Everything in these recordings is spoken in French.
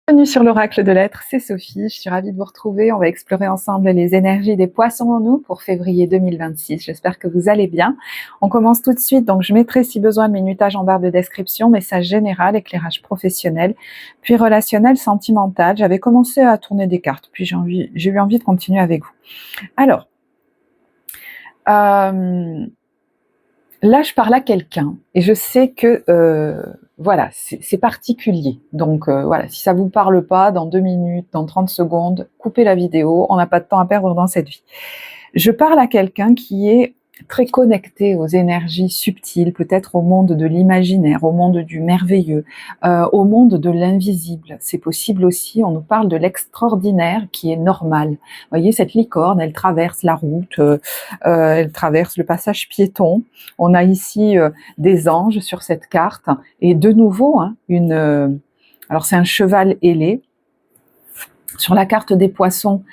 Bienvenue sur l'Oracle de l'Être, c'est Sophie, je suis ravie de vous retrouver. On va explorer ensemble les énergies des poissons en nous pour février 2026. J'espère que vous allez bien. On commence tout de suite, donc je mettrai si besoin le minutage en barre de description, message général, éclairage professionnel, puis relationnel, sentimental. J'avais commencé à tourner des cartes, puis j'ai eu envie de continuer avec vous. Alors, là, je parle à quelqu'un et je sais que voilà, c'est particulier. Donc voilà, si ça vous parle pas, dans 2 minutes, dans 30 secondes, coupez la vidéo, on n'a pas de temps à perdre dans cette vie. Je parle à quelqu'un qui est très connecté aux énergies subtiles, peut-être au monde de l'imaginaire, au monde du merveilleux, au monde de l'invisible. C'est possible aussi, on nous parle de l'extraordinaire qui est normal. Vous voyez, cette licorne, elle traverse la route, elle traverse le passage piéton. On a ici des anges sur cette carte, et de nouveau, alors c'est un cheval ailé. Sur la carte des poissons,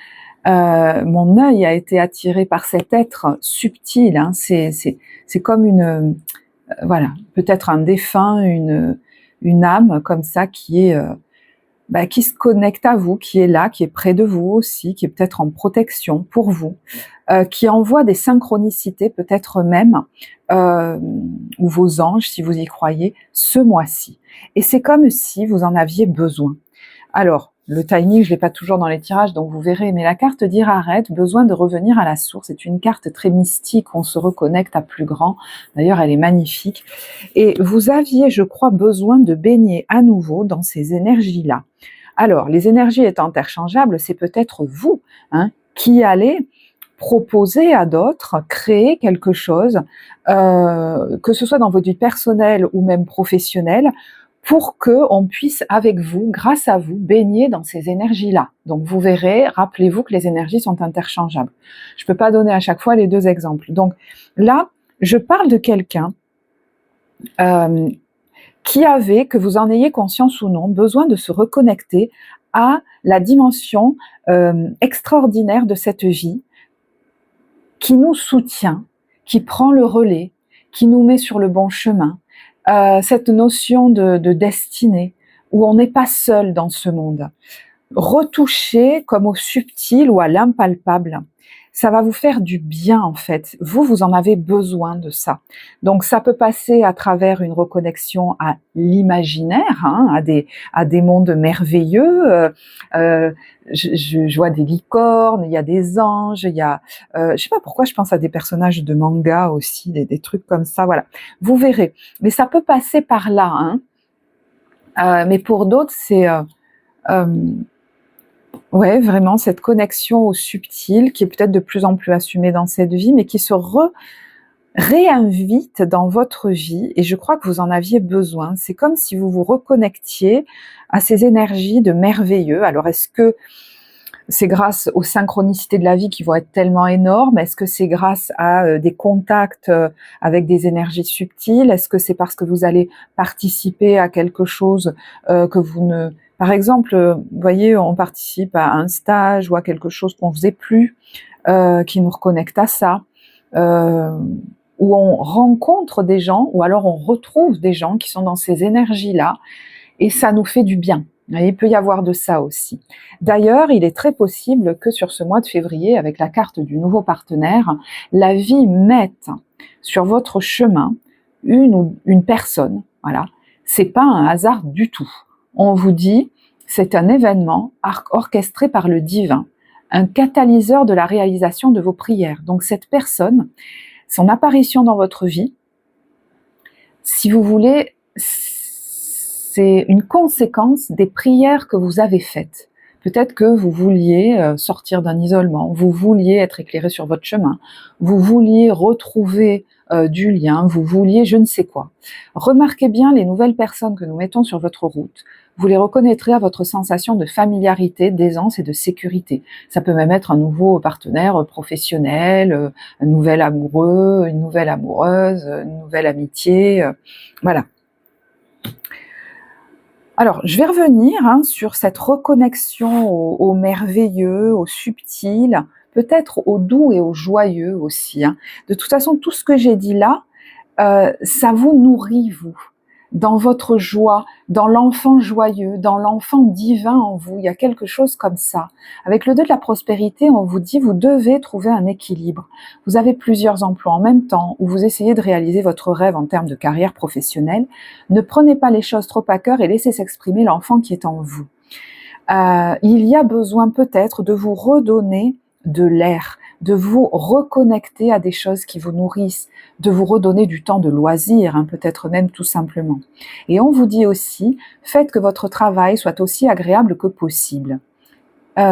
mon œil a été attiré par cet être subtil. Hein. C'est comme voilà, peut-être un défunt, une âme comme ça qui est qui se connecte à vous, qui est là, qui est près de vous aussi, qui est peut-être en protection pour vous, qui envoie des synchronicités peut-être même, ou vos anges si vous y croyez, ce mois-ci. Et c'est comme si vous en aviez besoin. Alors, le timing, je l'ai pas toujours dans les tirages, donc vous verrez, mais la carte dire arrête, besoin de revenir à la source, c'est une carte très mystique, on se reconnecte à plus grand, d'ailleurs elle est magnifique, et vous aviez, je crois, besoin de baigner à nouveau dans ces énergies-là. Alors, les énergies étant interchangeables, c'est peut-être vous qui allez proposer à d'autres, créer quelque chose, que ce soit dans votre vie personnelle ou même professionnelle, pour qu'on puisse avec vous, grâce à vous, baigner dans ces énergies-là. Donc vous verrez, rappelez-vous que les énergies sont interchangeables. Je ne peux pas donner à chaque fois les deux exemples. Donc là, je parle de quelqu'un qui avait, que vous en ayez conscience ou non, besoin de se reconnecter à la dimension extraordinaire de cette vie, qui nous soutient, qui prend le relais, qui nous met sur le bon chemin. Cette notion de destinée, où on n'est pas seul dans ce monde. Retoucher comme au subtil ou à l'impalpable, ça va vous faire du bien en fait. Vous en avez besoin de ça. Donc ça peut passer à travers une reconnexion à l'imaginaire, à des mondes merveilleux. Je vois des licornes, il y a des anges, il y a, je sais pas pourquoi je pense à des personnages de manga aussi, des trucs comme ça. Voilà, vous verrez. Mais ça peut passer par là. Mais pour d'autres, c'est ouais, vraiment cette connexion au subtil qui est peut-être de plus en plus assumée dans cette vie, mais qui se réinvite dans votre vie, et je crois que vous en aviez besoin. C'est comme si vous vous reconnectiez à ces énergies de merveilleux. Alors est-ce que c'est grâce aux synchronicités de la vie qui vont être tellement énormes? Est-ce que c'est grâce à des contacts avec des énergies subtiles? Est-ce que c'est parce que vous allez participer à quelque chose que vous ne... Par exemple, vous voyez, on participe à un stage ou à quelque chose qu'on ne faisait plus, qui nous reconnecte à ça, où on rencontre des gens, ou alors on retrouve des gens qui sont dans ces énergies-là, et ça nous fait du bien. Il peut y avoir de ça aussi. D'ailleurs, il est très possible que sur ce mois de février, avec la carte du nouveau partenaire, la vie mette sur votre chemin une personne. Voilà, c'est pas un hasard du tout. On vous dit, c'est un événement orchestré par le divin, un catalyseur de la réalisation de vos prières. Donc cette personne, son apparition dans votre vie, si vous voulez, c'est une conséquence des prières que vous avez faites. Peut-être que vous vouliez sortir d'un isolement, vous vouliez être éclairé sur votre chemin, vous vouliez retrouver du lien, vous vouliez je ne sais quoi. Remarquez bien les nouvelles personnes que nous mettons sur votre route. Vous les reconnaîtrez à votre sensation de familiarité, d'aisance et de sécurité. Ça peut même être un nouveau partenaire professionnel, un nouvel amoureux, une nouvelle amoureuse, une nouvelle amitié, voilà. Alors, je vais revenir sur cette reconnexion au merveilleux, au subtil, peut-être au doux et au joyeux aussi. De toute façon, tout ce que j'ai dit là, ça vous nourrit, vous. dans votre joie, dans l'enfant joyeux, dans l'enfant divin en vous. Il y a quelque chose comme ça. Avec le 2 de la prospérité, on vous dit, vous devez trouver un équilibre. Vous avez plusieurs emplois en même temps, ou vous essayez de réaliser votre rêve en termes de carrière professionnelle. Ne prenez pas les choses trop à cœur et laissez s'exprimer l'enfant qui est en vous. Il y a besoin peut-être de vous redonner de l'air, de vous reconnecter à des choses qui vous nourrissent, de vous redonner du temps de loisir, hein, peut-être même tout simplement. Et on vous dit aussi, faites que votre travail soit aussi agréable que possible. Vous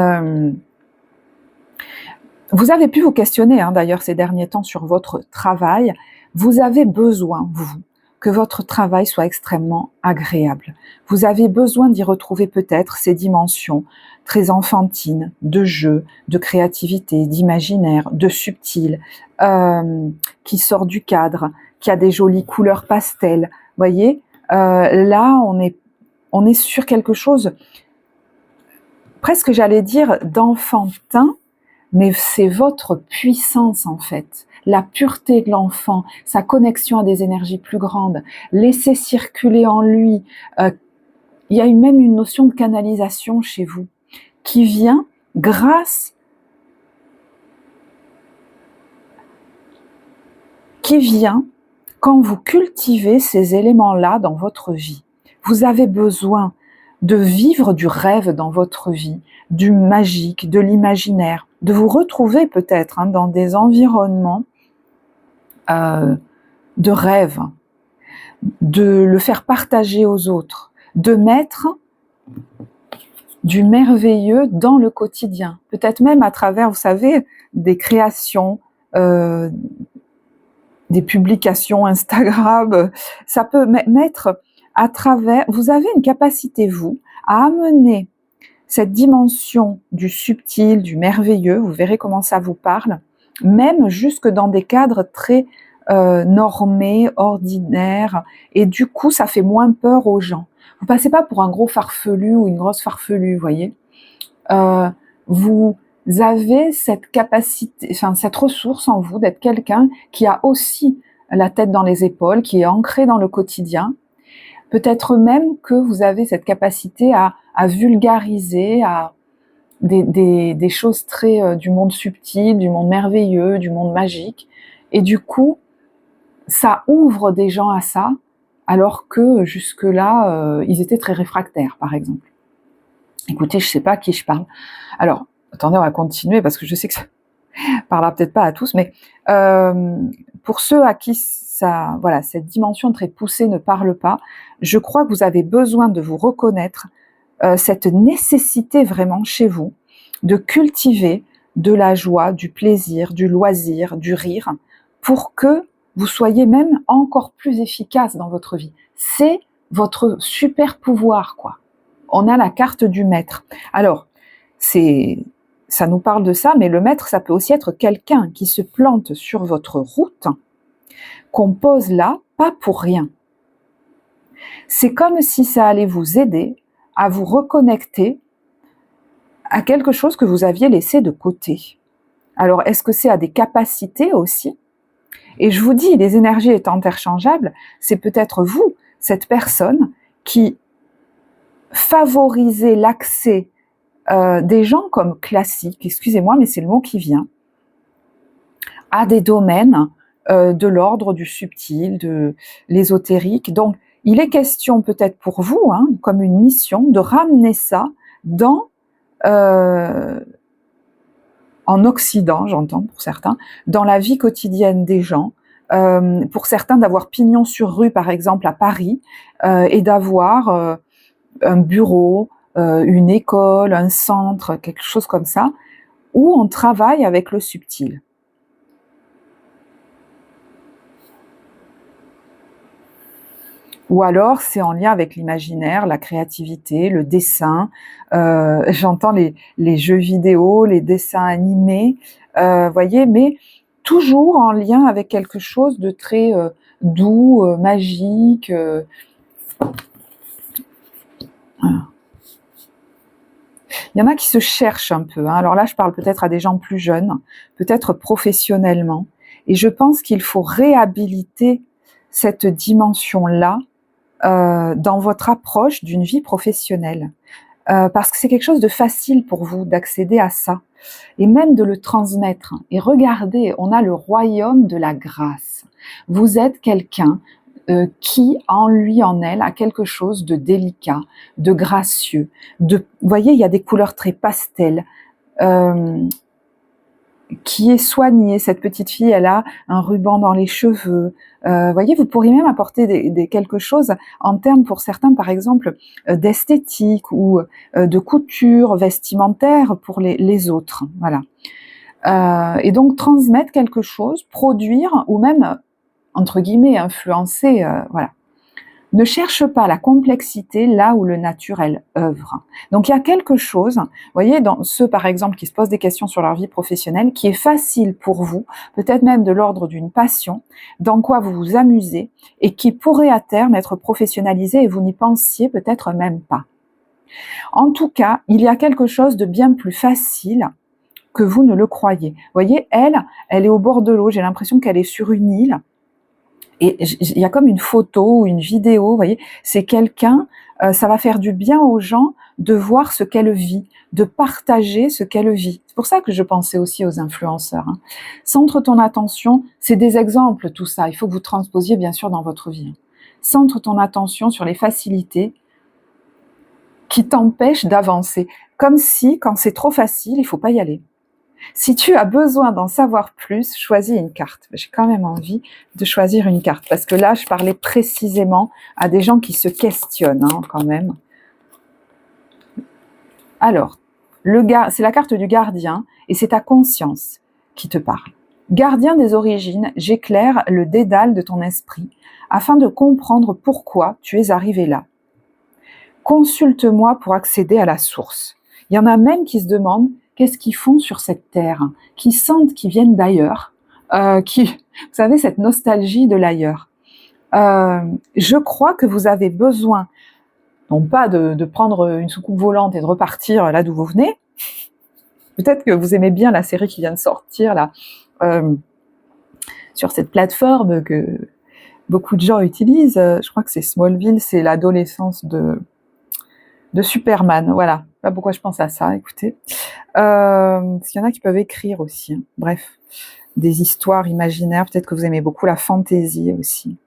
avez pu vous questionner hein, d'ailleurs ces derniers temps sur votre travail. Vous avez besoin, vous, que votre travail soit extrêmement agréable. Vous avez besoin d'y retrouver peut-être ces dimensions très enfantines, de jeu, de créativité, d'imaginaire, de subtil, qui sort du cadre, qui a des jolies couleurs pastel. Voyez, là on est sur quelque chose, presque j'allais dire d'enfantin, mais c'est votre puissance en fait, la pureté de l'enfant, sa connexion à des énergies plus grandes, laisser circuler en lui. Il y a même une notion de canalisation chez vous qui vient grâce, quand vous cultivez ces éléments-là dans votre vie. Vous avez besoin de vivre du rêve dans votre vie, du magique, de l'imaginaire, de vous retrouver peut-être hein, dans des environnements de rêve, de le faire partager aux autres, de mettre du merveilleux dans le quotidien, peut-être même à travers, vous savez, des créations, des publications Instagram, ça peut mettre à travers, vous avez une capacité, vous, à amener cette dimension du subtil, du merveilleux, vous verrez comment ça vous parle, même jusque dans des cadres très normés, ordinaires, et du coup ça fait moins peur aux gens. Vous passez pas pour un gros farfelu ou une grosse farfelue, vous voyez. Vous avez cette capacité, enfin cette ressource en vous d'être quelqu'un qui a aussi la tête dans les épaules, qui est ancré dans le quotidien. Peut-être même que vous avez cette capacité à vulgariser, à des choses très du monde subtil, du monde merveilleux, du monde magique. Et du coup, ça ouvre des gens à ça, alors que jusque-là, ils étaient très réfractaires, par exemple. Écoutez, je sais pas à qui je parle. Alors, attendez, on va continuer parce que je sais que ça parlera peut-être pas à tous, mais pour ceux à qui ça, voilà, cette dimension très poussée ne parle pas, je crois que vous avez besoin de vous reconnaître cette nécessité vraiment chez vous de cultiver de la joie, du plaisir, du loisir, du rire, pour que vous soyez même encore plus efficace dans votre vie. C'est votre super pouvoir, quoi. On a la carte du maître. Alors, ça nous parle de ça, mais le maître, ça peut aussi être quelqu'un qui se plante sur votre route, qu'on pose là, pas pour rien. C'est comme si ça allait vous aider à vous reconnecter à quelque chose que vous aviez laissé de côté. Alors, est-ce que c'est à des capacités aussi ? Et je vous dis, les énergies étant interchangeables, c'est peut-être vous, cette personne, qui favorisez l'accès des gens comme classiques, excusez-moi, mais c'est le mot qui vient, à des domaines de l'ordre du subtil, de l'ésotérique. Donc, il est question peut-être pour vous, hein, comme une mission, de ramener ça dans, en Occident, j'entends pour certains, dans la vie quotidienne des gens, pour certains d'avoir pignon sur rue, par exemple à Paris, et d'avoir un bureau, une école, un centre, quelque chose comme ça, où on travaille avec le subtil. Ou alors c'est en lien avec l'imaginaire, la créativité, le dessin, j'entends les jeux vidéo, les dessins animés, voyez, mais toujours en lien avec quelque chose de très doux, magique. Voilà. Il y en a qui se cherchent un peu, hein. Alors là je parle peut-être à des gens plus jeunes, peut-être professionnellement, et je pense qu'il faut réhabiliter cette dimension-là dans votre approche d'une vie professionnelle. Parce que c'est quelque chose de facile pour vous d'accéder à ça et même de le transmettre. Et regardez, on a le royaume de la grâce. Vous êtes quelqu'un qui, en lui, en elle, a quelque chose de délicat, de gracieux. Vous voyez, il y a des couleurs très pastel, qui est soignée. Cette petite fille, elle a un ruban dans les cheveux. Voyez, vous pourriez même apporter quelque chose en termes, pour certains, par exemple, d'esthétique ou de couture vestimentaire pour les autres. Voilà. Et donc, transmettre quelque chose, produire ou même, entre guillemets, influencer, voilà. Ne cherche pas la complexité là où le naturel œuvre. Donc il y a quelque chose, vous voyez, dans ceux par exemple qui se posent des questions sur leur vie professionnelle, qui est facile pour vous, peut-être même de l'ordre d'une passion, dans quoi vous vous amusez, et qui pourrait à terme être professionnalisé et vous n'y pensiez peut-être même pas. En tout cas, il y a quelque chose de bien plus facile que vous ne le croyez. Vous voyez, elle est au bord de l'eau, j'ai l'impression qu'elle est sur une île, et il y a comme une photo ou une vidéo, vous voyez, c'est quelqu'un, ça va faire du bien aux gens de voir ce qu'elle vit, de partager ce qu'elle vit. C'est pour ça que je pensais aussi aux influenceurs. Hein. Centre ton attention, c'est des exemples tout ça, il faut que vous transposiez bien sûr dans votre vie. Centre ton attention sur les facilités qui t'empêchent d'avancer. Comme si, quand c'est trop facile, il ne faut pas y aller. Si tu as besoin d'en savoir plus, choisis une carte. J'ai quand même envie de choisir une carte, parce que là, je parlais précisément à des gens qui se questionnent, hein, quand même. Alors, c'est la carte du gardien, et c'est ta conscience qui te parle. Gardien des origines, j'éclaire le dédale de ton esprit, afin de comprendre pourquoi tu es arrivé là. Consulte-moi pour accéder à la source. Il y en a même qui se demandent qu'est-ce qu'ils font sur cette terre, qui sentent qu'ils viennent d'ailleurs, vous savez, cette nostalgie de l'ailleurs. Je crois que vous avez besoin, non pas de prendre une soucoupe volante et de repartir là d'où vous venez. Peut-être que vous aimez bien la série qui vient de sortir là, sur cette plateforme que beaucoup de gens utilisent. Je crois que c'est Smallville, c'est l'adolescence de Superman, voilà. Je sais pas pourquoi je pense à ça, écoutez. Parce qu'il y en a qui peuvent écrire aussi. Hein. Bref, des histoires imaginaires. Peut-être que vous aimez beaucoup la fantaisie aussi.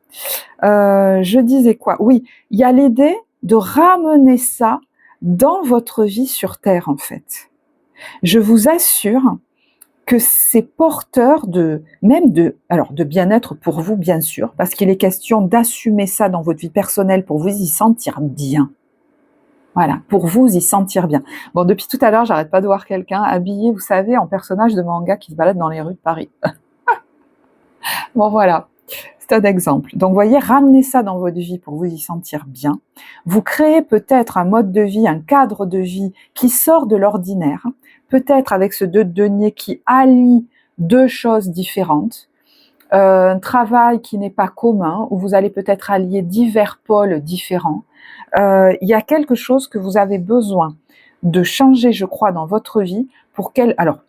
Je disais quoi? Oui, il y a l'idée de ramener ça dans votre vie sur Terre, en fait. Je vous assure que c'est porteur de bien-être pour vous, bien sûr, parce qu'il est question d'assumer ça dans votre vie personnelle pour vous y sentir bien. Voilà, pour vous y sentir bien. Bon, depuis tout à l'heure, j'arrête pas de voir quelqu'un habillé, vous savez, en personnage de manga qui se balade dans les rues de Paris. Bon, voilà, c'est un exemple. Donc, vous voyez, ramenez ça dans votre vie pour vous y sentir bien. Vous créez peut-être un mode de vie, un cadre de vie qui sort de l'ordinaire, peut-être avec ce 2 de denier qui allie 2 choses différentes. Un travail qui n'est pas commun, où vous allez peut-être allier divers pôles différents. Il y a quelque chose que vous avez besoin de changer, je crois, dans votre vie pour qu'elle... Alors,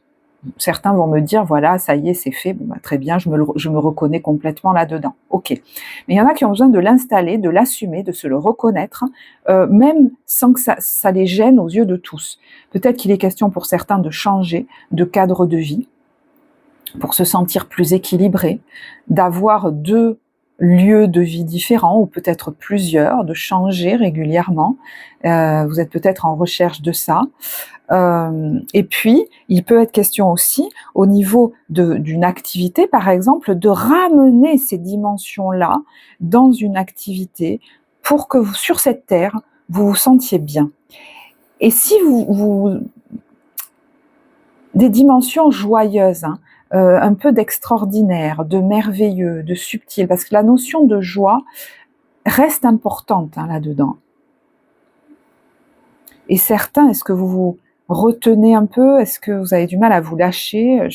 certains vont me dire, voilà, ça y est, c'est fait, bon, bah, très bien, je me reconnais complètement là-dedans. Ok. Mais il y en a qui ont besoin de l'installer, de l'assumer, de se le reconnaître, même sans que ça les gêne aux yeux de tous. Peut-être qu'il est question pour certains de changer de cadre de vie, pour se sentir plus équilibré, d'avoir 2 lieux de vie différents ou peut-être plusieurs, de changer régulièrement. Vous êtes peut-être en recherche de ça. Et puis, il peut être question aussi, au niveau d'une activité, par exemple, de ramener ces dimensions-là dans une activité pour que vous, sur cette terre, vous vous sentiez bien. Et si des dimensions joyeuses, hein, un peu d'extraordinaire, de merveilleux, de subtil, parce que la notion de joie reste importante hein, là-dedans. Et certains, est-ce que vous vous retenez un peu? Est-ce que vous avez du mal à vous lâcher?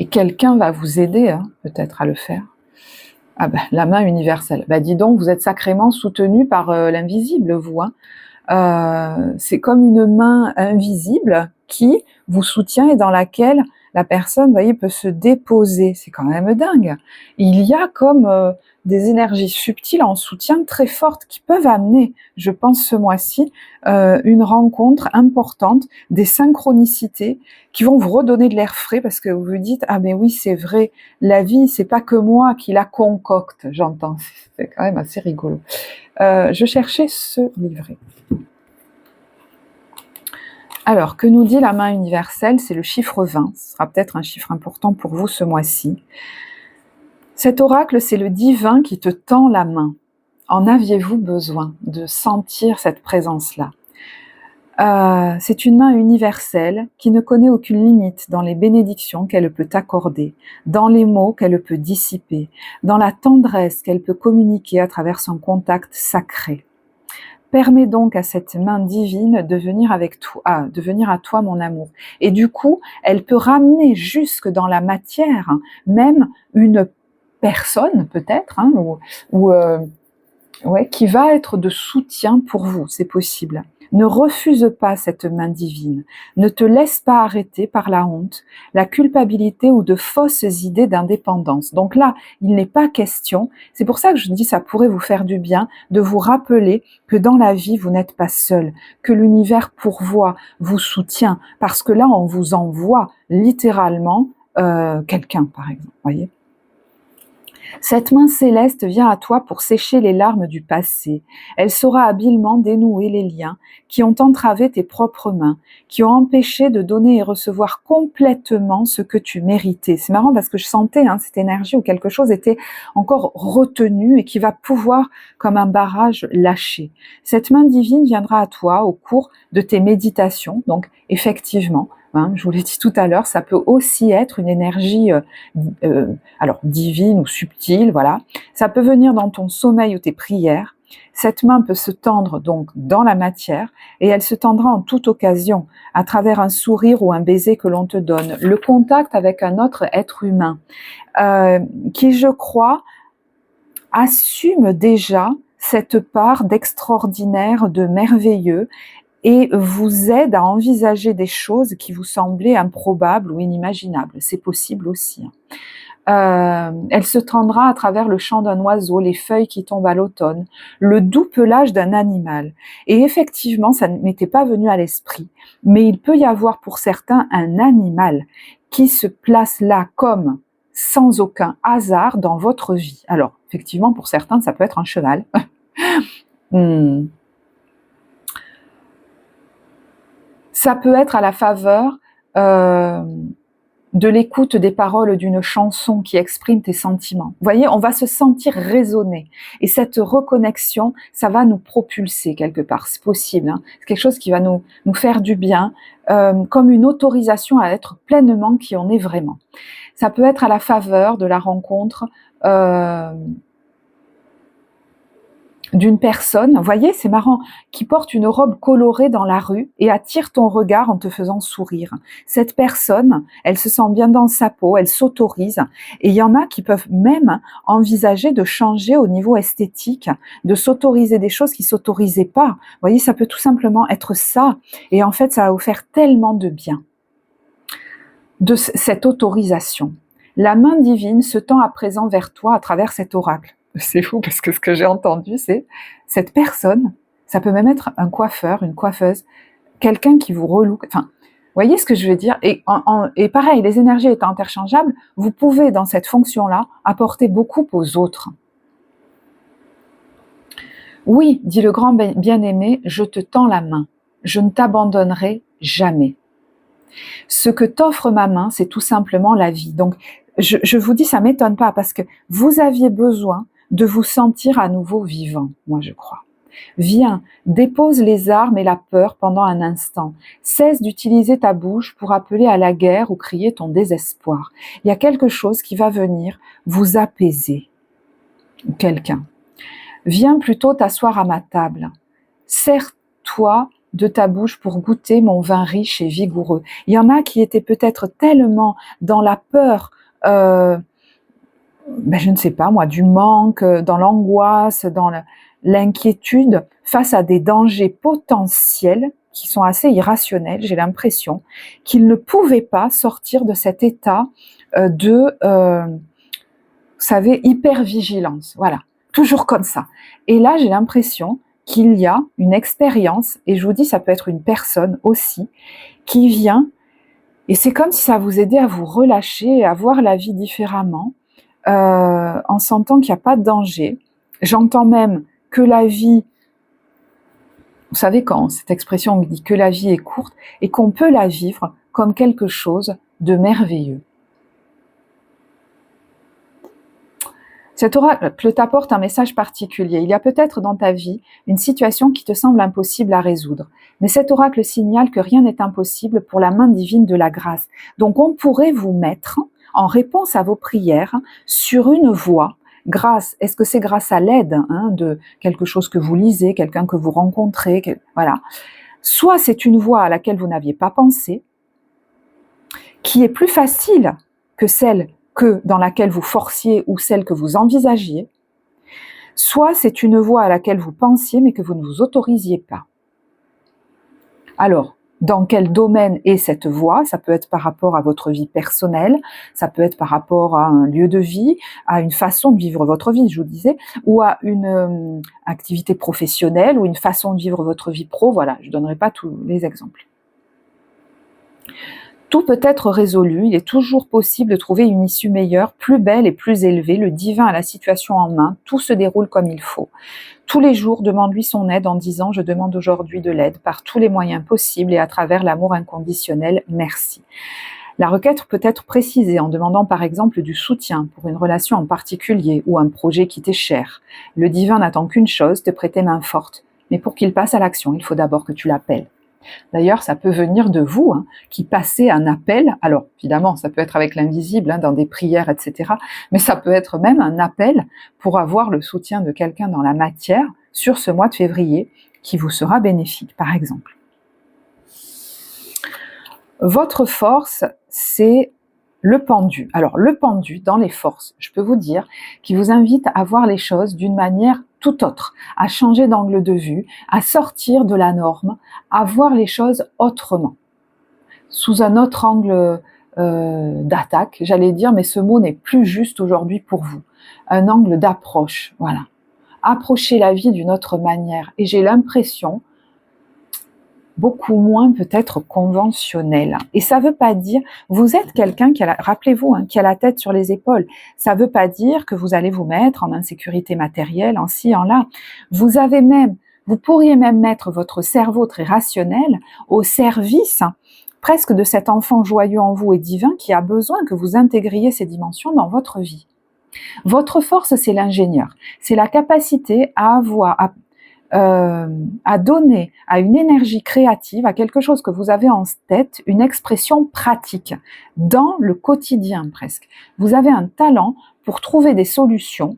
Et quelqu'un va vous aider hein, peut-être à le faire. Ah ben, la main universelle. Ben, dis donc, vous êtes sacrément soutenu par l'invisible, vous. Hein. C'est comme une main invisible qui vous soutient et dans laquelle la personne, vous voyez, peut se déposer. C'est quand même dingue. Il y a comme des énergies subtiles en soutien très fortes qui peuvent amener, je pense ce mois-ci, une rencontre importante, des synchronicités qui vont vous redonner de l'air frais parce que vous vous dites ah mais oui c'est vrai, la vie c'est pas que moi qui la concocte, j'entends, c'est quand même assez rigolo. Je cherchais ce livret. Alors, que nous dit la main universelle? C'est le chiffre 20. Ce sera peut-être un chiffre important pour vous ce mois-ci. Cet oracle, c'est le divin qui te tend la main. En aviez-vous besoin de sentir cette présence-là? C'est une main universelle qui ne connaît aucune limite dans les bénédictions qu'elle peut accorder, dans les mots qu'elle peut dissiper, dans la tendresse qu'elle peut communiquer à travers son contact sacré. Permets donc à cette main divine de venir avec toi, de venir à toi mon amour. Et du coup, elle peut ramener jusque dans la matière, même une personne peut-être, hein, qui va être de soutien pour vous, c'est possible. Ne refuse pas cette main divine. Ne te laisse pas arrêter par la honte, la culpabilité ou de fausses idées d'indépendance. Donc là, il n'est pas question, c'est pour ça que je dis ça pourrait vous faire du bien, de vous rappeler que dans la vie, vous n'êtes pas seul, que l'univers pourvoit, vous soutient, parce que là, on vous envoie littéralement quelqu'un, par exemple, voyez. Cette main céleste vient à toi pour sécher les larmes du passé. Elle saura habilement dénouer les liens qui ont entravé tes propres mains, qui ont empêché de donner et recevoir complètement ce que tu méritais. C'est marrant parce que je sentais cette énergie où quelque chose était encore retenu et qui va pouvoir, comme un barrage, lâcher. Cette main divine viendra à toi au cours de tes méditations. Donc, effectivement, je vous l'ai dit tout à l'heure, ça peut aussi être une énergie alors divine ou subtile, voilà. Ça peut venir dans ton sommeil ou tes prières. Cette main peut se tendre donc dans la matière et elle se tendra en toute occasion, à travers un sourire ou un baiser que l'on te donne. Le contact avec un autre être humain qui, je crois, assume déjà cette part d'extraordinaire, de merveilleux et vous aide à envisager des choses qui vous semblaient improbables ou inimaginables. C'est possible aussi. Elle se tendra à travers le chant d'un oiseau, les feuilles qui tombent à l'automne, le doux pelage d'un animal. Et effectivement, ça ne m'était pas venu à l'esprit, mais il peut y avoir pour certains un animal qui se place là comme sans aucun hasard dans votre vie. Alors, effectivement, pour certains, ça peut être un cheval. Ça peut être à la faveur de l'écoute des paroles d'une chanson qui exprime tes sentiments. Vous voyez, on va se sentir résonner. Et cette reconnexion, ça va nous propulser quelque part. C'est possible. C'est quelque chose qui va nous faire du bien, comme une autorisation à être pleinement qui on est vraiment. Ça peut être à la faveur de la rencontre d'une personne, vous voyez, c'est marrant, qui porte une robe colorée dans la rue et attire ton regard en te faisant sourire. Cette personne, elle se sent bien dans sa peau, elle s'autorise, et il y en a qui peuvent même envisager de changer au niveau esthétique, de s'autoriser des choses qui s'autorisaient pas. Vous voyez, ça peut tout simplement être ça, et en fait, ça va vous faire tellement de bien, de cette autorisation. La main divine se tend à présent vers toi à travers cet oracle. C'est fou parce que ce que j'ai entendu, c'est cette personne, ça peut même être un coiffeur, une coiffeuse, quelqu'un qui vous relook. Enfin, vous voyez ce que je veux dire? Et pareil, les énergies étant interchangeables, vous pouvez dans cette fonction-là apporter beaucoup aux autres. Oui, dit le grand bien-aimé, je te tends la main, je ne t'abandonnerai jamais. Ce que t'offre ma main, c'est tout simplement la vie. Donc, je vous dis, ça m'étonne pas parce que vous aviez besoin de vous sentir à nouveau vivant, moi je crois. Viens, dépose les armes et la peur pendant un instant. Cesse d'utiliser ta bouche pour appeler à la guerre ou crier ton désespoir. Il y a quelque chose qui va venir vous apaiser. Quelqu'un. Viens plutôt t'asseoir à ma table. Serre-toi de ta bouche pour goûter mon vin riche et vigoureux. Il y en a qui étaient peut-être tellement dans la peur, je ne sais pas moi, du manque, dans l'angoisse, dans l'inquiétude, face à des dangers potentiels, qui sont assez irrationnels, j'ai l'impression, qu'ils ne pouvaient pas sortir de cet état vous savez, hypervigilance, voilà, toujours comme ça. Et là, j'ai l'impression qu'il y a une expérience, et je vous dis, ça peut être une personne aussi, qui vient, et c'est comme si ça vous aidait à vous relâcher, à voir la vie différemment, en sentant qu'il n'y a pas de danger. J'entends même que la vie, vous savez, quand cette expression on dit que la vie est courte, et qu'on peut la vivre comme quelque chose de merveilleux. Cet oracle t'apporte un message particulier. Il y a peut-être dans ta vie une situation qui te semble impossible à résoudre. Mais cet oracle signale que rien n'est impossible pour la main divine de la grâce. Donc on pourrait vous mettre, en réponse à vos prières, sur une voie. Grâce, est-ce que c'est grâce à l'aide de quelque chose que vous lisez, quelqu'un que vous rencontrez, voilà. Soit c'est une voie à laquelle vous n'aviez pas pensé, qui est plus facile que celle dans laquelle vous forciez ou celle que vous envisagiez, soit c'est une voie à laquelle vous pensiez mais que vous ne vous autorisiez pas. Alors, dans quel domaine est cette voie? Ça peut être par rapport à votre vie personnelle, ça peut être par rapport à un lieu de vie, à une façon de vivre votre vie, je vous disais, ou à une activité professionnelle, ou une façon de vivre votre vie pro, voilà, je ne donnerai pas tous les exemples. Tout peut être résolu, il est toujours possible de trouver une issue meilleure, plus belle et plus élevée, le divin a la situation en main, tout se déroule comme il faut. Tous les jours, demande-lui son aide en disant « Je demande aujourd'hui de l'aide par tous les moyens possibles et à travers l'amour inconditionnel, merci ». La requête peut être précisée en demandant par exemple du soutien pour une relation en particulier ou un projet qui t'est cher. Le divin n'attend qu'une chose, te prêter main forte. Mais pour qu'il passe à l'action, il faut d'abord que tu l'appelles. D'ailleurs, ça peut venir de vous, qui passez un appel. Alors, évidemment, ça peut être avec l'invisible, dans des prières, etc. Mais ça peut être même un appel pour avoir le soutien de quelqu'un dans la matière sur ce mois de février qui vous sera bénéfique, par exemple. Votre force, c'est le pendu. Alors, le pendu, dans les forces, je peux vous dire, qui vous invite à voir les choses d'une manière tout autre, à changer d'angle de vue, à sortir de la norme, à voir les choses autrement, sous un autre angle d'attaque, j'allais dire, mais ce mot n'est plus juste aujourd'hui pour vous. Un angle d'approche, voilà. Approcher la vie d'une autre manière. Et j'ai l'impression beaucoup moins peut-être conventionnel. Et ça ne veut pas dire, vous êtes quelqu'un qui a, rappelez-vous, qui a la tête sur les épaules. Ça ne veut pas dire que vous allez vous mettre en insécurité matérielle, en ci, en là. Vous pourriez même mettre votre cerveau très rationnel au service presque de cet enfant joyeux en vous et divin qui a besoin que vous intégriez ces dimensions dans votre vie. Votre force, c'est l'ingénieur. C'est la capacité à donner à une énergie créative, à quelque chose que vous avez en tête, une expression pratique, dans le quotidien presque. Vous avez un talent pour trouver des solutions,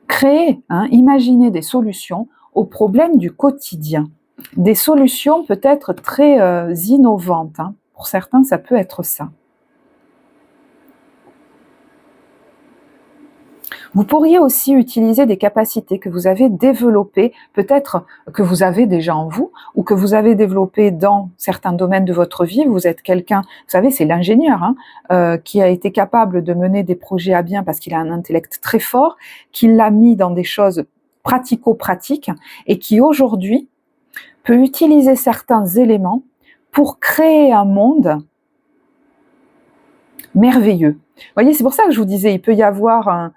créer, imaginer des solutions aux problèmes du quotidien. Des solutions peut-être très innovantes. Pour certains, ça peut être ça. Vous pourriez aussi utiliser des capacités que vous avez développées, peut-être que vous avez déjà en vous, ou que vous avez développées dans certains domaines de votre vie. Vous êtes quelqu'un, vous savez, c'est l'ingénieur, qui a été capable de mener des projets à bien parce qu'il a un intellect très fort, qui l'a mis dans des choses pratico-pratiques, et qui aujourd'hui peut utiliser certains éléments pour créer un monde merveilleux. Vous voyez, c'est pour ça que je vous disais, il peut y avoir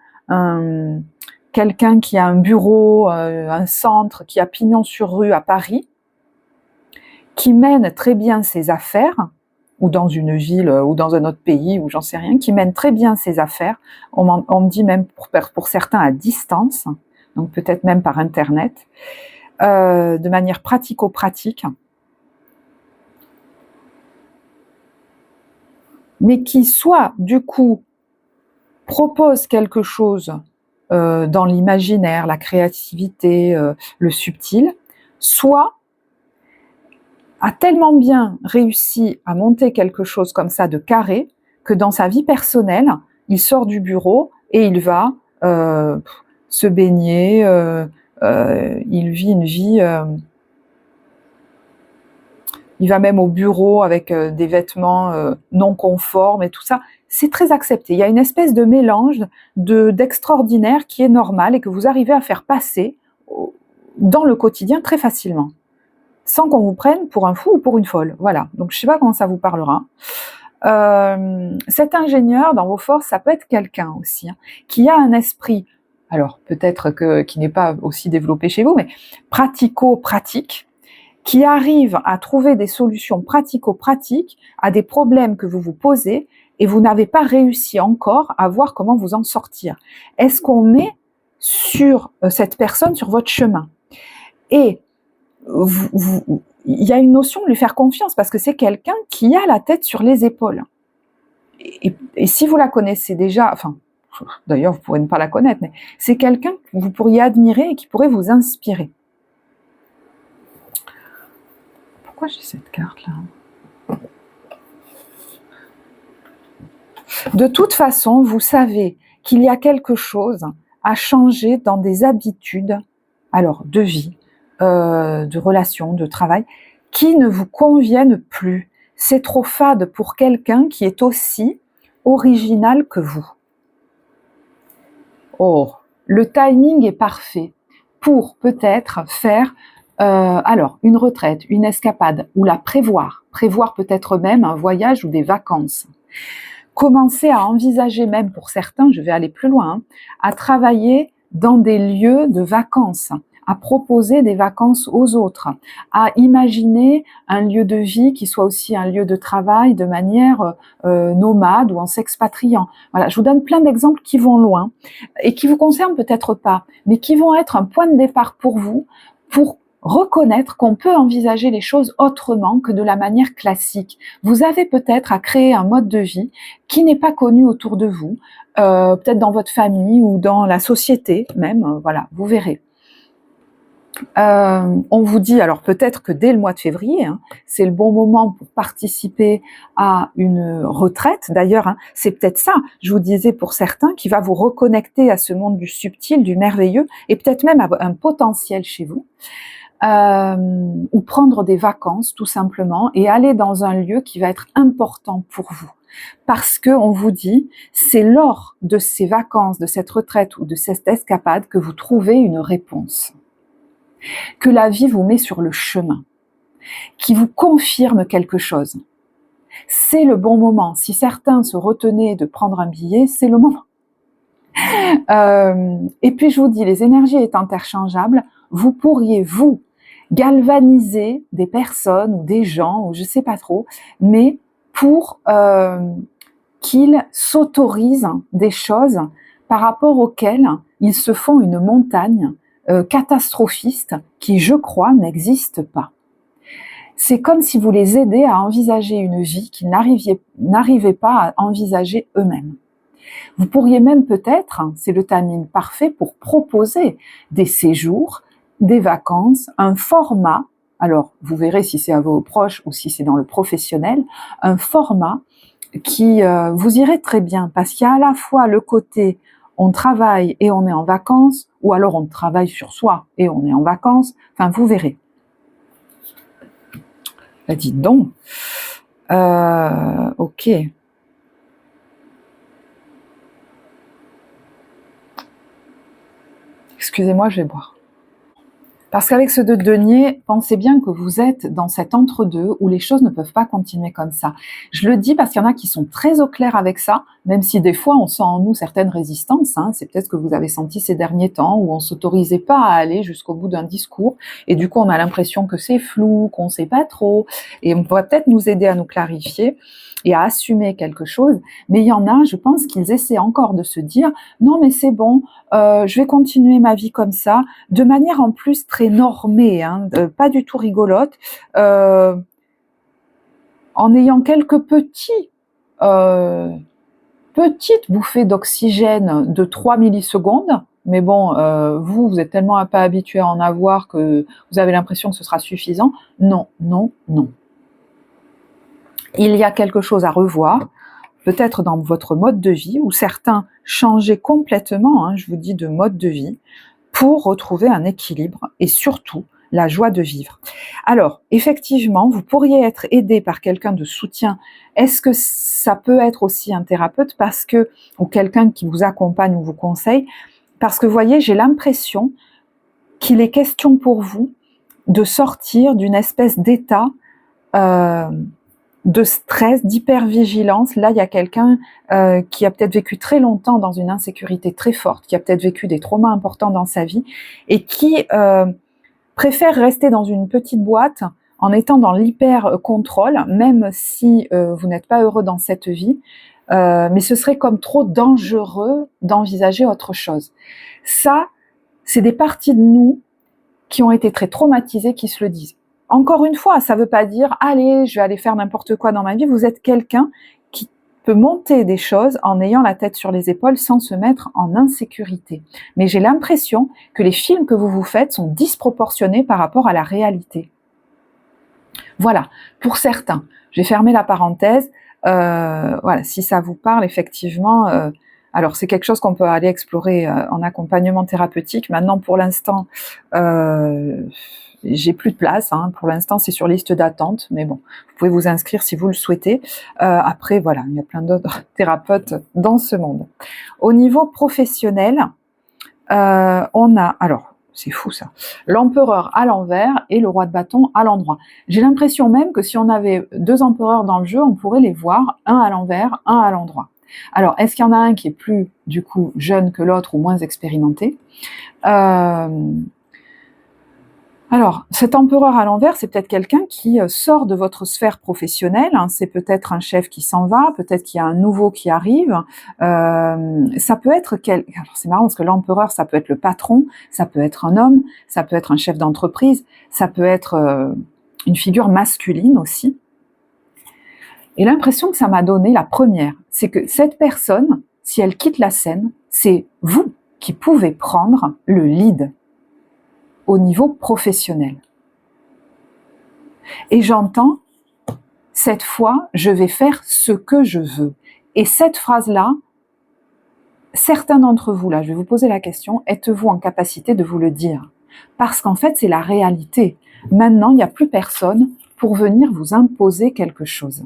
quelqu'un qui a un bureau, un centre, qui a pignon sur rue à Paris, qui mène très bien ses affaires, ou dans une ville, ou dans un autre pays, ou j'en sais rien, qui mène très bien ses affaires, on me dit même pour certains à distance, donc peut-être même par Internet, de manière pratico-pratique, mais qui soit du coup propose quelque chose dans l'imaginaire, la créativité, le subtil, soit a tellement bien réussi à monter quelque chose comme ça de carré, que dans sa vie personnelle, il sort du bureau et il va se baigner, il vit une vie il va même au bureau avec des vêtements non conformes et tout ça. C'est très accepté. Il y a une espèce de mélange d'extraordinaire qui est normal et que vous arrivez à faire passer dans le quotidien très facilement, sans qu'on vous prenne pour un fou ou pour une folle. Voilà. Donc je ne sais pas comment ça vous parlera. Cet ingénieur dans vos forces, ça peut être quelqu'un aussi, hein, qui a un esprit, alors peut-être qui n'est pas aussi développé chez vous, mais pratico-pratique, qui arrive à trouver des solutions pratico-pratiques à des problèmes que vous vous posez et vous n'avez pas réussi encore à voir comment vous en sortir. Est-ce qu'on met sur cette personne sur votre chemin? Et il y a une notion de lui faire confiance parce que c'est quelqu'un qui a la tête sur les épaules. Et si vous la connaissez déjà, enfin, d'ailleurs vous pourrez ne pas la connaître, mais c'est quelqu'un que vous pourriez admirer et qui pourrait vous inspirer. Pourquoi j'ai cette carte-là? De toute façon, vous savez qu'il y a quelque chose à changer dans des habitudes, alors de vie, de relations, de travail, qui ne vous conviennent plus. C'est trop fade pour quelqu'un qui est aussi original que vous. Oh, le timing est parfait pour peut-être faire alors une retraite, une escapade, ou la prévoir peut-être même un voyage ou des vacances. Commencer à envisager même pour certains, je vais aller plus loin, hein, à travailler dans des lieux de vacances, à proposer des vacances aux autres, à imaginer un lieu de vie qui soit aussi un lieu de travail de manière nomade ou en s'expatriant. Voilà, je vous donne plein d'exemples qui vont loin et qui vous concernent peut-être pas, mais qui vont être un point de départ pour vous, pour reconnaître qu'on peut envisager les choses autrement que de la manière classique. Vous avez peut-être à créer un mode de vie qui n'est pas connu autour de vous, peut-être dans votre famille ou dans la société même, voilà, vous verrez. On vous dit alors peut-être que dès le mois de février, hein, c'est le bon moment pour participer à une retraite. D'ailleurs, hein, c'est peut-être ça, je vous disais pour certains, qui va vous reconnecter à ce monde du subtil, du merveilleux, et peut-être même à un potentiel chez vous. Ou prendre des vacances tout simplement et aller dans un lieu qui va être important pour vous. Parce que on vous dit, c'est lors de ces vacances, de cette retraite ou de cette escapade que vous trouvez une réponse. Que la vie vous met sur le chemin, qui vous confirme quelque chose. C'est le bon moment. Si certains se retenaient de prendre un billet, c'est le moment. Et puis je vous dis, les énergies étant interchangeables, vous pourriez, vous, galvaniser des personnes ou des gens, ou je sais pas trop, mais pour qu'ils s'autorisent des choses par rapport auxquelles ils se font une montagne catastrophiste qui, je crois, n'existe pas. C'est comme si vous les aidez à envisager une vie qu'ils n'arrivaient pas à envisager eux-mêmes. Vous pourriez même peut-être, c'est le timing parfait pour proposer des séjours, des vacances, un format, alors vous verrez si c'est à vos proches ou si c'est dans le professionnel, un format qui vous irait très bien parce qu'il y a à la fois le côté on travaille et on est en vacances, ou alors on travaille sur soi et on est en vacances, enfin vous verrez. Bah, dites donc, ok. Excusez-moi, je vais boire. Parce qu'avec ce 2 de denier, pensez bien que vous êtes dans cet entre-deux où les choses ne peuvent pas continuer comme ça. Je le dis parce qu'il y en a qui sont très au clair avec ça, même si des fois on sent en nous certaines résistances, hein. C'est peut-être ce que vous avez senti ces derniers temps où on s'autorisait pas à aller jusqu'au bout d'un discours et du coup on a l'impression que c'est flou, qu'on sait pas trop et on pourrait peut-être nous aider à nous clarifier et à assumer quelque chose, mais il y en a, je pense qu'ils essaient encore de se dire non mais c'est bon, je vais continuer ma vie comme ça, de manière en plus très normée, hein, pas du tout rigolote, en ayant quelques petites bouffées d'oxygène de 3 millisecondes, mais bon, vous êtes tellement pas habitué à en avoir que vous avez l'impression que ce sera suffisant. Non, non, non. Il y a quelque chose à revoir, peut-être dans votre mode de vie, ou certains changer complètement, hein, je vous dis, de mode de vie, pour retrouver un équilibre et surtout la joie de vivre. Alors, effectivement, vous pourriez être aidé par quelqu'un de soutien. Est-ce que ça peut être aussi un thérapeute ou quelqu'un qui vous accompagne ou vous conseille? Parce que vous voyez, j'ai l'impression qu'il est question pour vous de sortir d'une espèce d'état de stress, d'hypervigilance. Là, il y a quelqu'un qui a peut-être vécu très longtemps dans une insécurité très forte, qui a peut-être vécu des traumas importants dans sa vie et qui préfère rester dans une petite boîte en étant dans l'hyper-contrôle, même si vous n'êtes pas heureux dans cette vie, mais ce serait comme trop dangereux d'envisager autre chose. Ça, c'est des parties de nous qui ont été très traumatisées qui se le disent. Encore une fois, ça ne veut pas dire « allez, je vais aller faire n'importe quoi dans ma vie ». Vous êtes quelqu'un qui peut monter des choses en ayant la tête sur les épaules sans se mettre en insécurité. Mais j'ai l'impression que les films que vous vous faites sont disproportionnés par rapport à la réalité. Voilà, pour certains. J'ai fermé la parenthèse. Voilà, si ça vous parle, effectivement... alors, c'est quelque chose qu'on peut aller explorer en accompagnement thérapeutique. Maintenant, pour l'instant, j'ai plus de place. Hein. Pour l'instant, c'est sur liste d'attente. Mais bon, vous pouvez vous inscrire si vous le souhaitez. Après, voilà, il y a plein d'autres thérapeutes dans ce monde. Au niveau professionnel, on a... Alors, c'est fou ça. L'empereur à l'envers et le roi de bâton à l'endroit. J'ai l'impression même que si on avait 2 empereurs dans le jeu, on pourrait les voir, un à l'envers, un à l'endroit. Alors, est-ce qu'il y en a un qui est plus, du coup, jeune que l'autre ou moins expérimenté? Alors, cet empereur à l'envers, c'est peut-être quelqu'un qui sort de votre sphère professionnelle, hein, c'est peut-être un chef qui s'en va, peut-être qu'il y a un nouveau qui arrive, ça peut être alors c'est marrant parce que l'empereur, ça peut être le patron, ça peut être un homme, ça peut être un chef d'entreprise, ça peut être une figure masculine aussi. Et l'impression que ça m'a donné, la première, c'est que cette personne, si elle quitte la scène, c'est vous qui pouvez prendre le lead au niveau professionnel. Et j'entends, cette fois, je vais faire ce que je veux. Et cette phrase-là, certains d'entre vous, là, je vais vous poser la question, êtes-vous en capacité de vous le dire? Parce qu'en fait, c'est la réalité. Maintenant, il n'y a plus personne pour venir vous imposer quelque chose.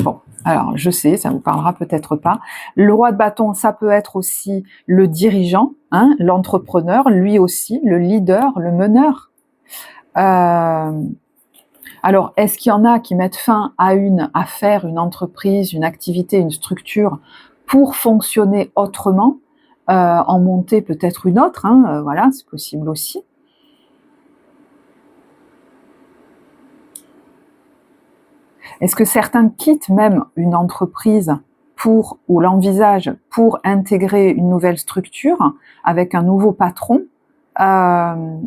Bon, alors je sais, ça vous parlera peut-être pas. Le roi de bâton, ça peut être aussi le dirigeant, hein, l'entrepreneur, lui aussi, le leader, le meneur. Alors, est-ce qu'il y en a qui mettent fin à une affaire, une entreprise, une activité, une structure pour fonctionner autrement, en monter peut-être une autre, hein, voilà, c'est possible aussi. Est-ce que certains quittent même une entreprise ou l'envisagent pour intégrer une nouvelle structure avec un nouveau patron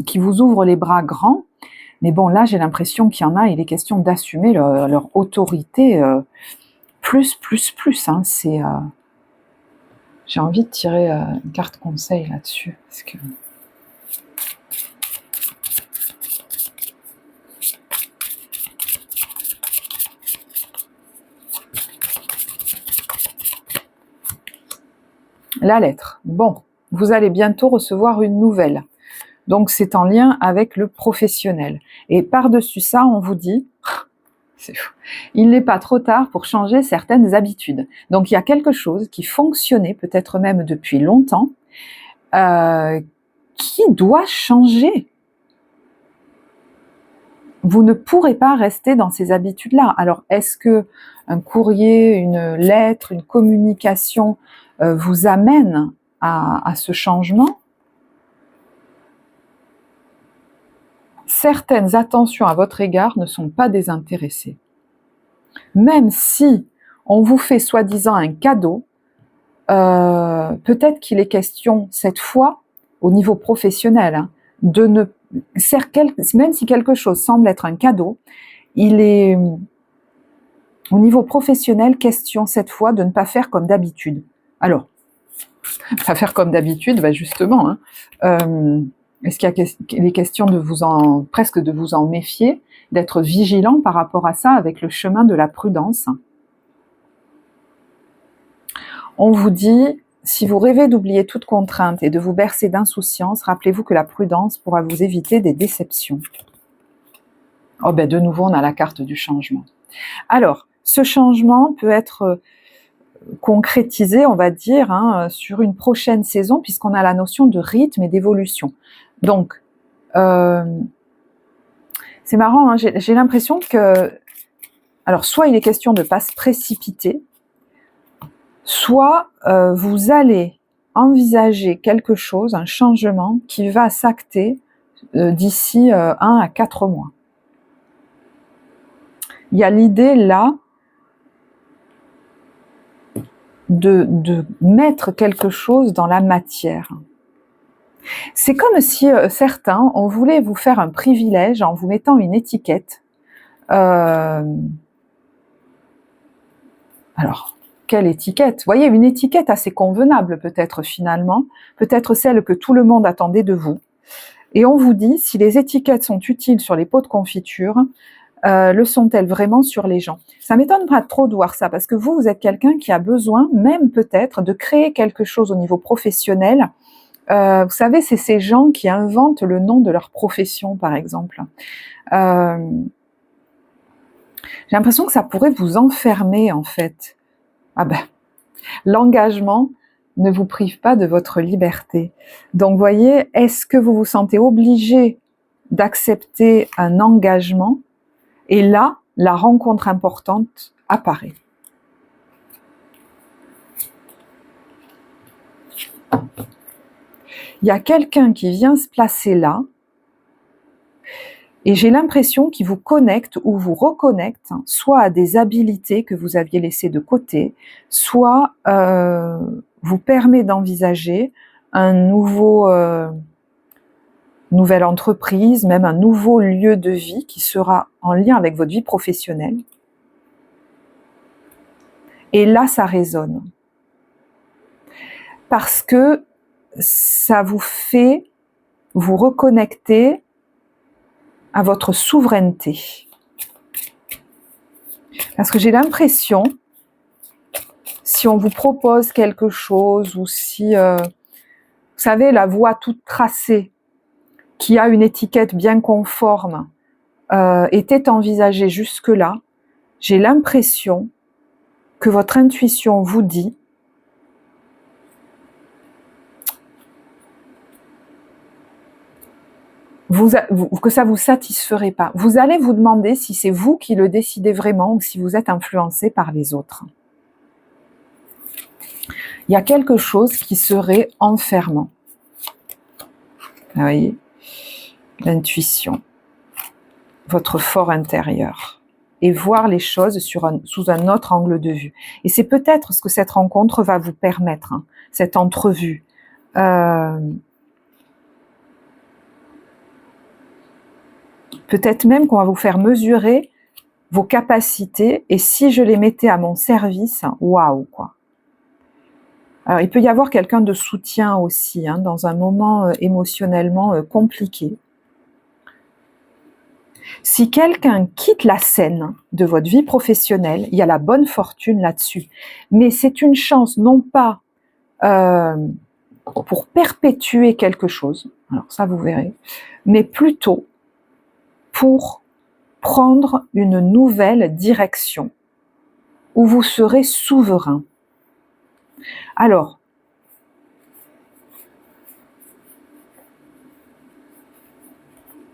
qui vous ouvre les bras grands? Mais bon, là, j'ai l'impression qu'il y en a, il est question d'assumer leur autorité plus. Hein, j'ai envie de tirer une carte conseil là-dessus. Parce que... La lettre. Bon, vous allez bientôt recevoir une nouvelle. Donc, c'est en lien avec le professionnel. Et par-dessus ça, on vous dit, c'est fou, il n'est pas trop tard pour changer certaines habitudes. Donc, il y a quelque chose qui fonctionnait, peut-être même depuis longtemps, qui doit changer. Vous ne pourrez pas rester dans ces habitudes-là. Alors, est-ce que un courrier, une lettre, une communication vous amène à ce changement? Certaines attentions à votre égard ne sont pas désintéressées. Même si on vous fait soi-disant un cadeau, peut-être qu'il est question cette fois, au niveau professionnel, hein, de ne même si quelque chose semble être un cadeau, il est au niveau professionnel question cette fois de ne pas faire comme d'habitude. Alors, pas faire comme d'habitude, bah justement, hein, est-ce qu'il est question presque de vous en méfier, d'être vigilant par rapport à ça avec le chemin de la prudence? On vous dit, si vous rêvez d'oublier toute contrainte et de vous bercer d'insouciance, rappelez-vous que la prudence pourra vous éviter des déceptions. Oh ben de nouveau, on a la carte du changement. Alors, ce changement peut être concrétisé, on va dire, sur une prochaine saison, puisqu'on a la notion de rythme et d'évolution. Donc, c'est marrant, j'ai l'impression que... Alors, soit il est question de ne pas se précipiter, soit vous allez envisager quelque chose, un changement qui va s'acter d'ici 1 à 4 mois. Il y a l'idée là de mettre quelque chose dans la matière. C'est comme si certains, on voulait vous faire un privilège en vous mettant une étiquette. Alors, quelle étiquette? Vous voyez, une étiquette assez convenable peut-être finalement, peut-être celle que tout le monde attendait de vous. Et on vous dit, si les étiquettes sont utiles sur les pots de confiture, le sont-elles vraiment sur les gens? Ça m'étonne pas trop de voir ça, parce que vous êtes quelqu'un qui a besoin, même peut-être, de créer quelque chose au niveau professionnel. Vous savez, c'est ces gens qui inventent le nom de leur profession, par exemple. J'ai l'impression que ça pourrait vous enfermer, en fait. Ah ben, l'engagement ne vous prive pas de votre liberté. Donc, voyez, est-ce que vous vous sentez obligé d'accepter un engagement? Et là, la rencontre importante apparaît. Il y a quelqu'un qui vient se placer là, et j'ai l'impression qu'il vous connecte ou vous reconnecte, soit à des habilités que vous aviez laissées de côté, soit vous permet d'envisager un nouvelle entreprise, même un nouveau lieu de vie qui sera en lien avec votre vie professionnelle. Et là, ça résonne. Parce que ça vous fait vous reconnecter à votre souveraineté. Parce que j'ai l'impression, si on vous propose quelque chose, ou si, vous savez, la voie toute tracée, qui a une étiquette bien conforme, était envisagée jusque-là, j'ai l'impression que votre intuition vous dit que ça ne vous satisferait pas. Vous allez vous demander si c'est vous qui le décidez vraiment ou si vous êtes influencé par les autres. Il y a quelque chose qui serait enfermant. Vous voyez, l'intuition, votre fort intérieur, et voir les choses sous un autre angle de vue. Et c'est peut-être ce que cette rencontre va vous permettre, cette entrevue. Peut-être même qu'on va vous faire mesurer vos capacités, et si je les mettais à mon service, waouh, quoi. Alors, il peut y avoir quelqu'un de soutien aussi, dans un moment émotionnellement compliqué. Si quelqu'un quitte la scène de votre vie professionnelle, il y a la bonne fortune là-dessus. Mais c'est une chance, non pas pour perpétuer quelque chose, alors ça vous verrez, mais plutôt pour prendre une nouvelle direction où vous serez souverain. Alors,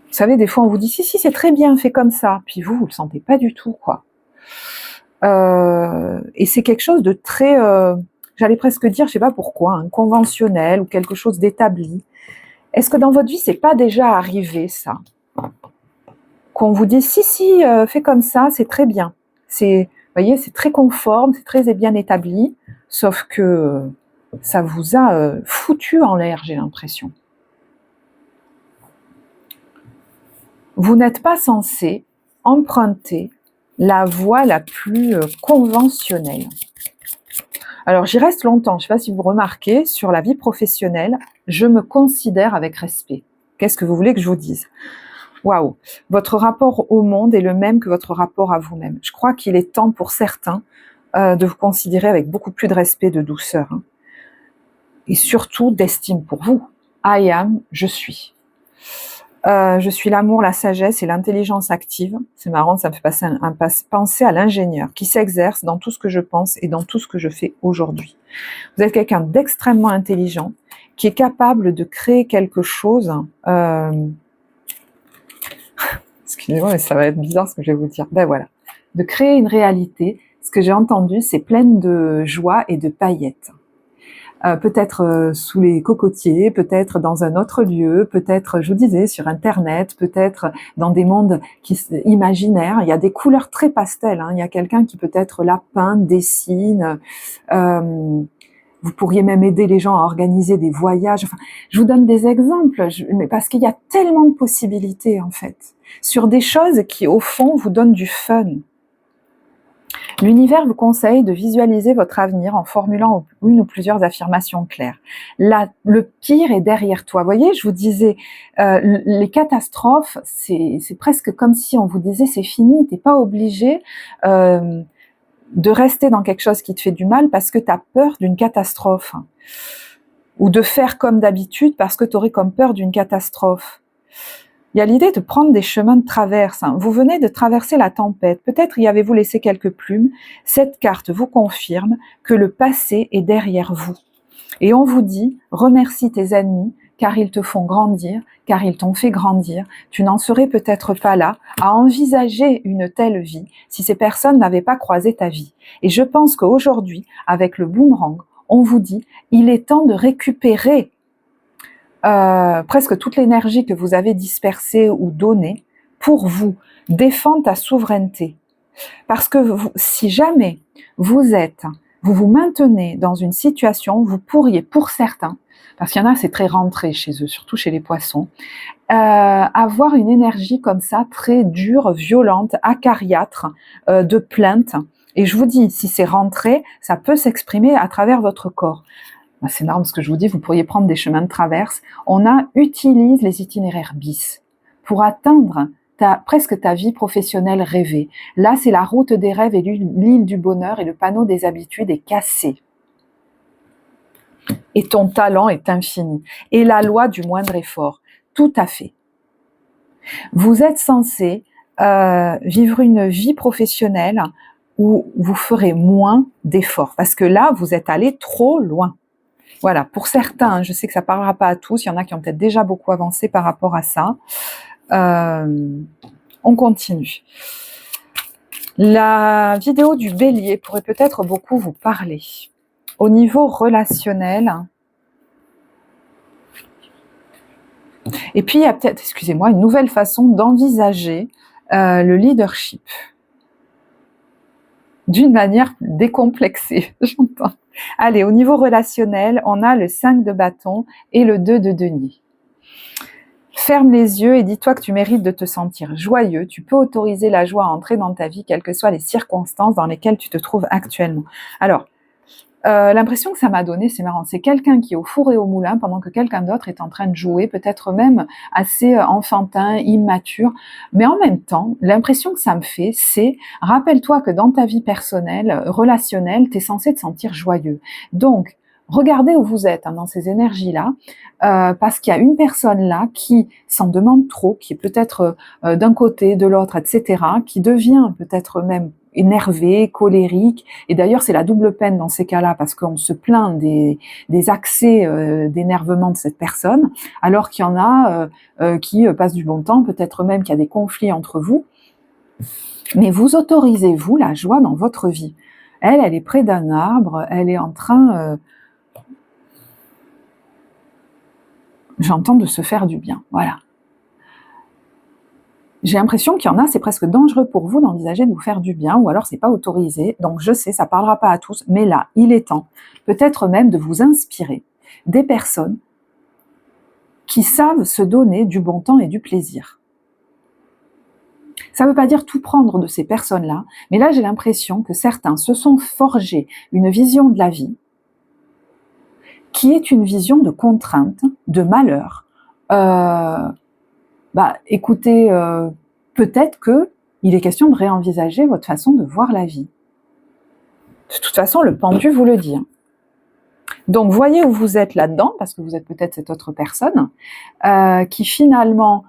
vous savez, des fois on vous dit si c'est très bien fait comme ça, puis vous le sentez pas du tout, quoi. Et c'est quelque chose de très, j'allais presque dire, je sais pas pourquoi, conventionnel ou quelque chose d'établi. Est-ce que dans votre vie c'est pas déjà arrivé ça? Qu'on vous dit si, fais comme ça, c'est très bien. Vous voyez, c'est très conforme, c'est très bien établi, sauf que ça vous a foutu en l'air, j'ai l'impression. Vous n'êtes pas censé emprunter la voie la plus conventionnelle. Alors j'y reste longtemps, je ne sais pas si vous remarquez, sur la vie professionnelle, je me considère avec respect. Qu'est-ce que vous voulez que je vous dise? Waouh, votre rapport au monde est le même que votre rapport à vous-même. Je crois qu'il est temps pour certains de vous considérer avec beaucoup plus de respect, de douceur. et surtout d'estime pour vous. I am, je suis. Je suis l'amour, la sagesse et l'intelligence active. C'est marrant, ça me fait penser à l'ingénieur qui s'exerce dans tout ce que je pense et dans tout ce que je fais aujourd'hui. Vous êtes quelqu'un d'extrêmement intelligent qui est capable de créer quelque chose. Excusez-moi, mais ça va être bizarre ce que je vais vous dire. Ben voilà, de créer une réalité. Ce que j'ai entendu, c'est pleine de joie et de paillettes. Peut-être sous les cocotiers, peut-être dans un autre lieu, peut-être, je vous disais, sur Internet, peut-être dans des mondes imaginaires. Il y a des couleurs très pastel. Hein. Il y a quelqu'un qui peut-être là peint, dessine. Vous pourriez même aider les gens à organiser des voyages. Enfin, je vous donne des exemples, mais parce qu'il y a tellement de possibilités en fait, sur des choses qui au fond vous donnent du fun. L'univers vous conseille de visualiser votre avenir en formulant une ou plusieurs affirmations claires. Le pire est derrière toi. Vous voyez, je vous disais, les catastrophes, c'est presque comme si on vous disait c'est fini, t'es pas obligé de rester dans quelque chose qui te fait du mal parce que tu as peur d'une catastrophe. Ou de faire comme d'habitude parce que tu aurais comme peur d'une catastrophe. Il y a l'idée de prendre des chemins de traverse. Vous venez de traverser la tempête. Peut-être y avez-vous laissé quelques plumes. Cette carte vous confirme que le passé est derrière vous. Et on vous dit, remercie tes ennemis, car ils te font grandir, car ils t'ont fait grandir. Tu n'en serais peut-être pas là à envisager une telle vie si ces personnes n'avaient pas croisé ta vie. Et je pense qu'aujourd'hui, avec le boomerang, on vous dit, il est temps de récupérer presque toute l'énergie que vous avez dispersée ou donnée pour vous, défendre ta souveraineté. Parce que si jamais vous vous maintenez dans une situation, vous pourriez, pour certains, parce qu'il y en a, c'est très rentré chez eux, surtout chez les poissons, avoir une énergie comme ça, très dure, violente, acariâtre, de plainte. Et je vous dis, si c'est rentré, ça peut s'exprimer à travers votre corps. C'est marrant ce que je vous dis, vous pourriez prendre des chemins de traverse. Utilise les itinéraires bis pour atteindre presque ta vie professionnelle rêvée. Là, c'est la route des rêves et l'île du bonheur et le panneau des habitudes est cassé. Et ton talent est infini. Et la loi du moindre effort, tout à fait. Vous êtes censé vivre une vie professionnelle où vous ferez moins d'efforts. Parce que là, vous êtes allé trop loin. Voilà, pour certains, je sais que ça ne parlera pas à tous, il y en a qui ont peut-être déjà beaucoup avancé par rapport à ça. On continue. La vidéo du bélier pourrait peut-être beaucoup vous parler. Au niveau relationnel, et puis il y a peut-être, excusez-moi, une nouvelle façon d'envisager le leadership d'une manière décomplexée, j'entends. Allez, au niveau relationnel, on a le 5 de bâton et le 2 de denier. Ferme les yeux et dis-toi que tu mérites de te sentir joyeux. Tu peux autoriser la joie à entrer dans ta vie, quelles que soient les circonstances dans lesquelles tu te trouves actuellement. Alors, l'impression que ça m'a donné, c'est marrant, c'est quelqu'un qui est au four et au moulin pendant que quelqu'un d'autre est en train de jouer, peut-être même assez enfantin, immature, mais en même temps, l'impression que ça me fait, c'est, rappelle-toi que dans ta vie personnelle, relationnelle, tu es censé te sentir joyeux. Donc, regardez où vous êtes dans ces énergies-là, parce qu'il y a une personne là qui s'en demande trop, qui est peut-être d'un côté, de l'autre, etc., qui devient peut-être même énervé, colérique, et d'ailleurs c'est la double peine dans ces cas-là, parce qu'on se plaint des accès d'énervement de cette personne, alors qu'il y en a qui passent du bon temps, peut-être même qu'il y a des conflits entre vous, mais vous autorisez-vous la joie dans votre vie. Elle est près d'un arbre, elle est en train, j'entends, de se faire du bien, voilà. J'ai l'impression qu'il y en a, c'est presque dangereux pour vous d'envisager de vous faire du bien, ou alors c'est pas autorisé, donc je sais, ça parlera pas à tous, mais là, il est temps, peut-être même de vous inspirer des personnes qui savent se donner du bon temps et du plaisir. Ça ne veut pas dire tout prendre de ces personnes-là, mais là j'ai l'impression que certains se sont forgés une vision de la vie qui est une vision de contrainte, de malheur. Écoutez, peut-être qu'il est question de réenvisager votre façon de voir la vie. De toute façon, le pendu vous le dit. Donc, voyez où vous êtes là-dedans, parce que vous êtes peut-être cette autre personne, qui finalement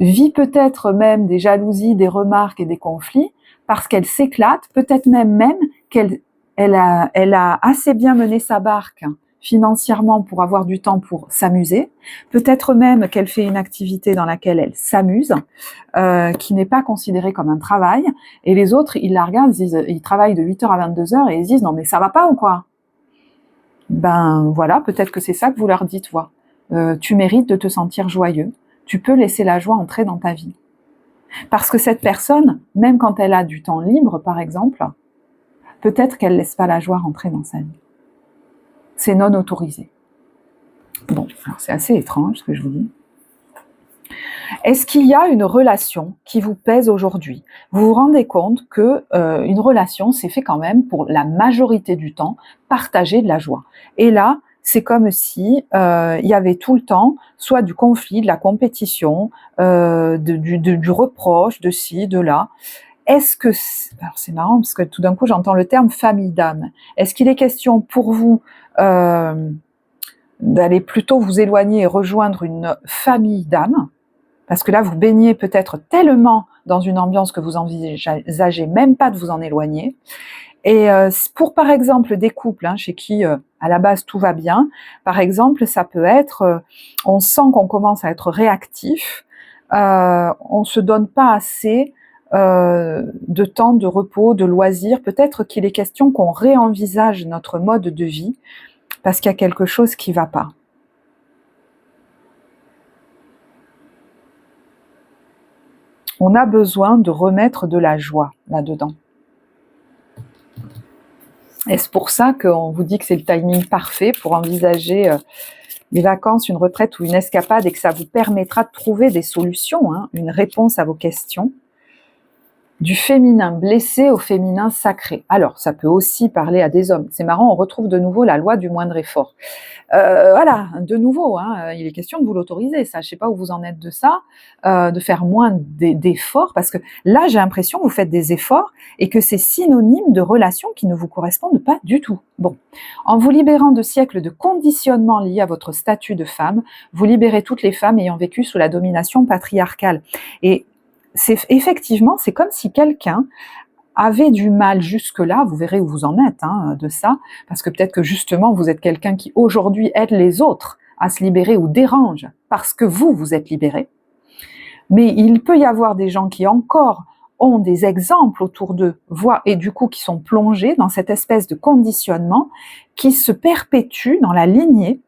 vit peut-être même des jalousies, des remarques et des conflits, parce qu'elle s'éclate, peut-être même qu'elle a assez bien mené sa barque financièrement pour avoir du temps pour s'amuser, peut-être même qu'elle fait une activité dans laquelle elle s'amuse, qui n'est pas considérée comme un travail, et les autres, ils la regardent, ils travaillent de 8h à 22h et ils disent « Non mais ça va pas ou quoi ?» Ben voilà, peut-être que c'est ça que vous leur dites, toi. Tu mérites de te sentir joyeux, tu peux laisser la joie entrer dans ta vie. Parce que cette personne, même quand elle a du temps libre, par exemple, peut-être qu'elle ne laisse pas la joie rentrer dans sa vie. C'est non autorisé. Bon, alors c'est assez étrange ce que je vous dis. Est-ce qu'il y a une relation qui vous pèse aujourd'hui? Vous vous rendez compte que une relation, c'est fait quand même pour la majorité du temps partager de la joie. Et là, c'est comme si il y avait tout le temps soit du conflit, de la compétition, du reproche, de ci, de là. Est-ce que alors c'est marrant parce que tout d'un coup j'entends le terme famille d'âme. Est-ce qu'il est question pour vous d'aller plutôt vous éloigner et rejoindre une famille d'âme? Parce que là, vous baignez peut-être tellement dans une ambiance que vous envisagez même pas de vous en éloigner. Et pour, par exemple, des couples chez qui, à la base, tout va bien, par exemple, ça peut être, on sent qu'on commence à être réactif, on se donne pas assez de temps de repos, de loisirs. Peut-être qu'il est question qu'on réenvisage notre mode de vie parce qu'il y a quelque chose qui va pas. On a besoin de remettre de la joie là-dedans. Est-ce pour ça qu'on vous dit que c'est le timing parfait pour envisager des vacances, une retraite ou une escapade et que ça vous permettra de trouver des solutions, une réponse à vos questions? Du féminin blessé au féminin sacré. Alors, ça peut aussi parler à des hommes. C'est marrant, on retrouve de nouveau la loi du moindre effort. Voilà, de nouveau, il est question de vous l'autoriser, ça. Je ne sais pas où vous en êtes de ça, de faire moins d'efforts, parce que là, j'ai l'impression que vous faites des efforts et que c'est synonyme de relations qui ne vous correspondent pas du tout. Bon, en vous libérant de siècles de conditionnements liés à votre statut de femme, vous libérez toutes les femmes ayant vécu sous la domination patriarcale. Et effectivement, c'est comme si quelqu'un avait du mal jusque-là, vous verrez où vous en êtes de ça, parce que peut-être que justement vous êtes quelqu'un qui aujourd'hui aide les autres à se libérer ou dérange parce que vous êtes libéré. Mais il peut y avoir des gens qui encore ont des exemples autour d'eux, et du coup qui sont plongés dans cette espèce de conditionnement qui se perpétue dans la lignée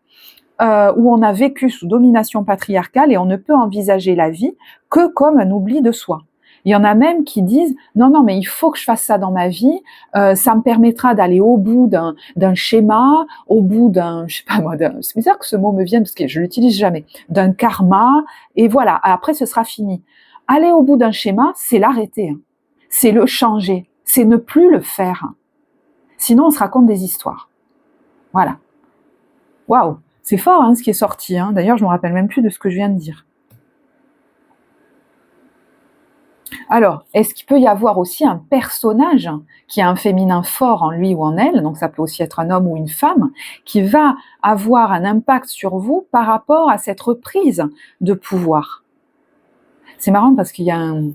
où on a vécu sous domination patriarcale et on ne peut envisager la vie que comme un oubli de soi. Il y en a même qui disent « Non, mais il faut que je fasse ça dans ma vie, ça me permettra d'aller au bout d'un schéma, au bout d'un, je sais pas moi, c'est bizarre que ce mot me vienne parce que je l'utilise jamais, d'un karma, et voilà, après ce sera fini. » Aller au bout d'un schéma, c'est l'arrêter, c'est le changer, c'est ne plus le faire. Sinon, on se raconte des histoires. Voilà. Waouh, c'est fort ce qui est sorti. D'ailleurs, je me rappelle même plus de ce que je viens de dire. Alors, est-ce qu'il peut y avoir aussi un personnage qui a un féminin fort en lui ou en elle, donc ça peut aussi être un homme ou une femme, qui va avoir un impact sur vous par rapport à cette reprise de pouvoir? C'est marrant parce qu'il y a un...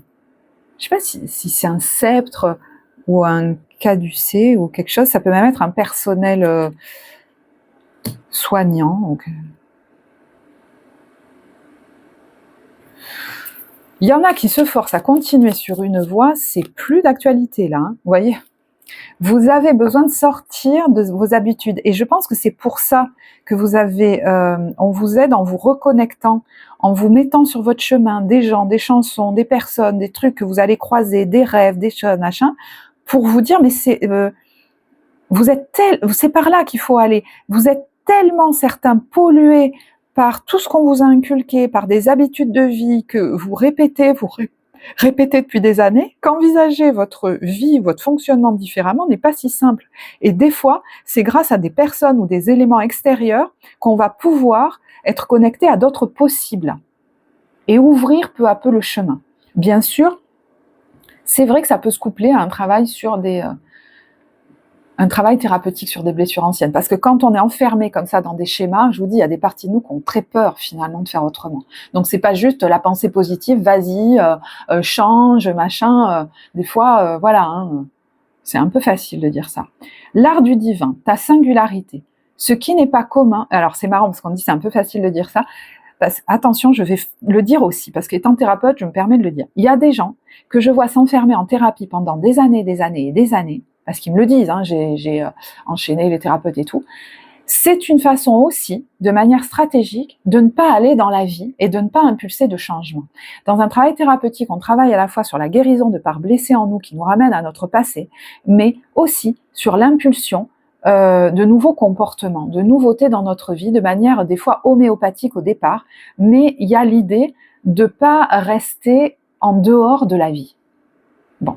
Je sais pas si c'est un sceptre ou un caducée ou quelque chose, ça peut même être un personnel soignant. Donc... Il y en a qui se forcent à continuer sur une voie, c'est plus d'actualité là, vous voyez. Vous avez besoin de sortir de vos habitudes et je pense que c'est pour ça que vous avez, on vous aide en vous reconnectant, en vous mettant sur votre chemin des gens, des chansons, des personnes, des trucs que vous allez croiser, des rêves, des choses, machin, pour vous dire mais c'est par là qu'il faut aller. Vous êtes tellement certains pollués par tout ce qu'on vous a inculqué, par des habitudes de vie que vous répétez depuis des années, qu'envisager votre vie, votre fonctionnement différemment n'est pas si simple. Et des fois, c'est grâce à des personnes ou des éléments extérieurs qu'on va pouvoir être connecté à d'autres possibles et ouvrir peu à peu le chemin. Bien sûr, c'est vrai que ça peut se coupler à un travail sur un travail thérapeutique sur des blessures anciennes. Parce que quand on est enfermé comme ça dans des schémas, je vous dis, il y a des parties de nous qui ont très peur finalement de faire autrement. Donc c'est pas juste la pensée positive, vas-y, change, machin. Des fois, voilà, hein, c'est un peu facile de dire ça. L'art du divin, ta singularité, ce qui n'est pas commun. Alors c'est marrant parce qu'on dit c'est un peu facile de dire ça. Attention, je vais le dire aussi, parce qu'étant thérapeute, je me permets de le dire. Il y a des gens que je vois s'enfermer en thérapie pendant des années, parce qu'ils me le disent, hein, j'ai enchaîné les thérapeutes et tout. C'est une façon aussi, de manière stratégique, de ne pas aller dans la vie et de ne pas impulser de changement. Dans un travail thérapeutique, on travaille à la fois sur la guérison de parts blessées en nous qui nous ramènent à notre passé, mais aussi sur l'impulsion de nouveaux comportements, de nouveautés dans notre vie, de manière des fois homéopathique au départ, mais il y a l'idée de pas rester en dehors de la vie. Bon.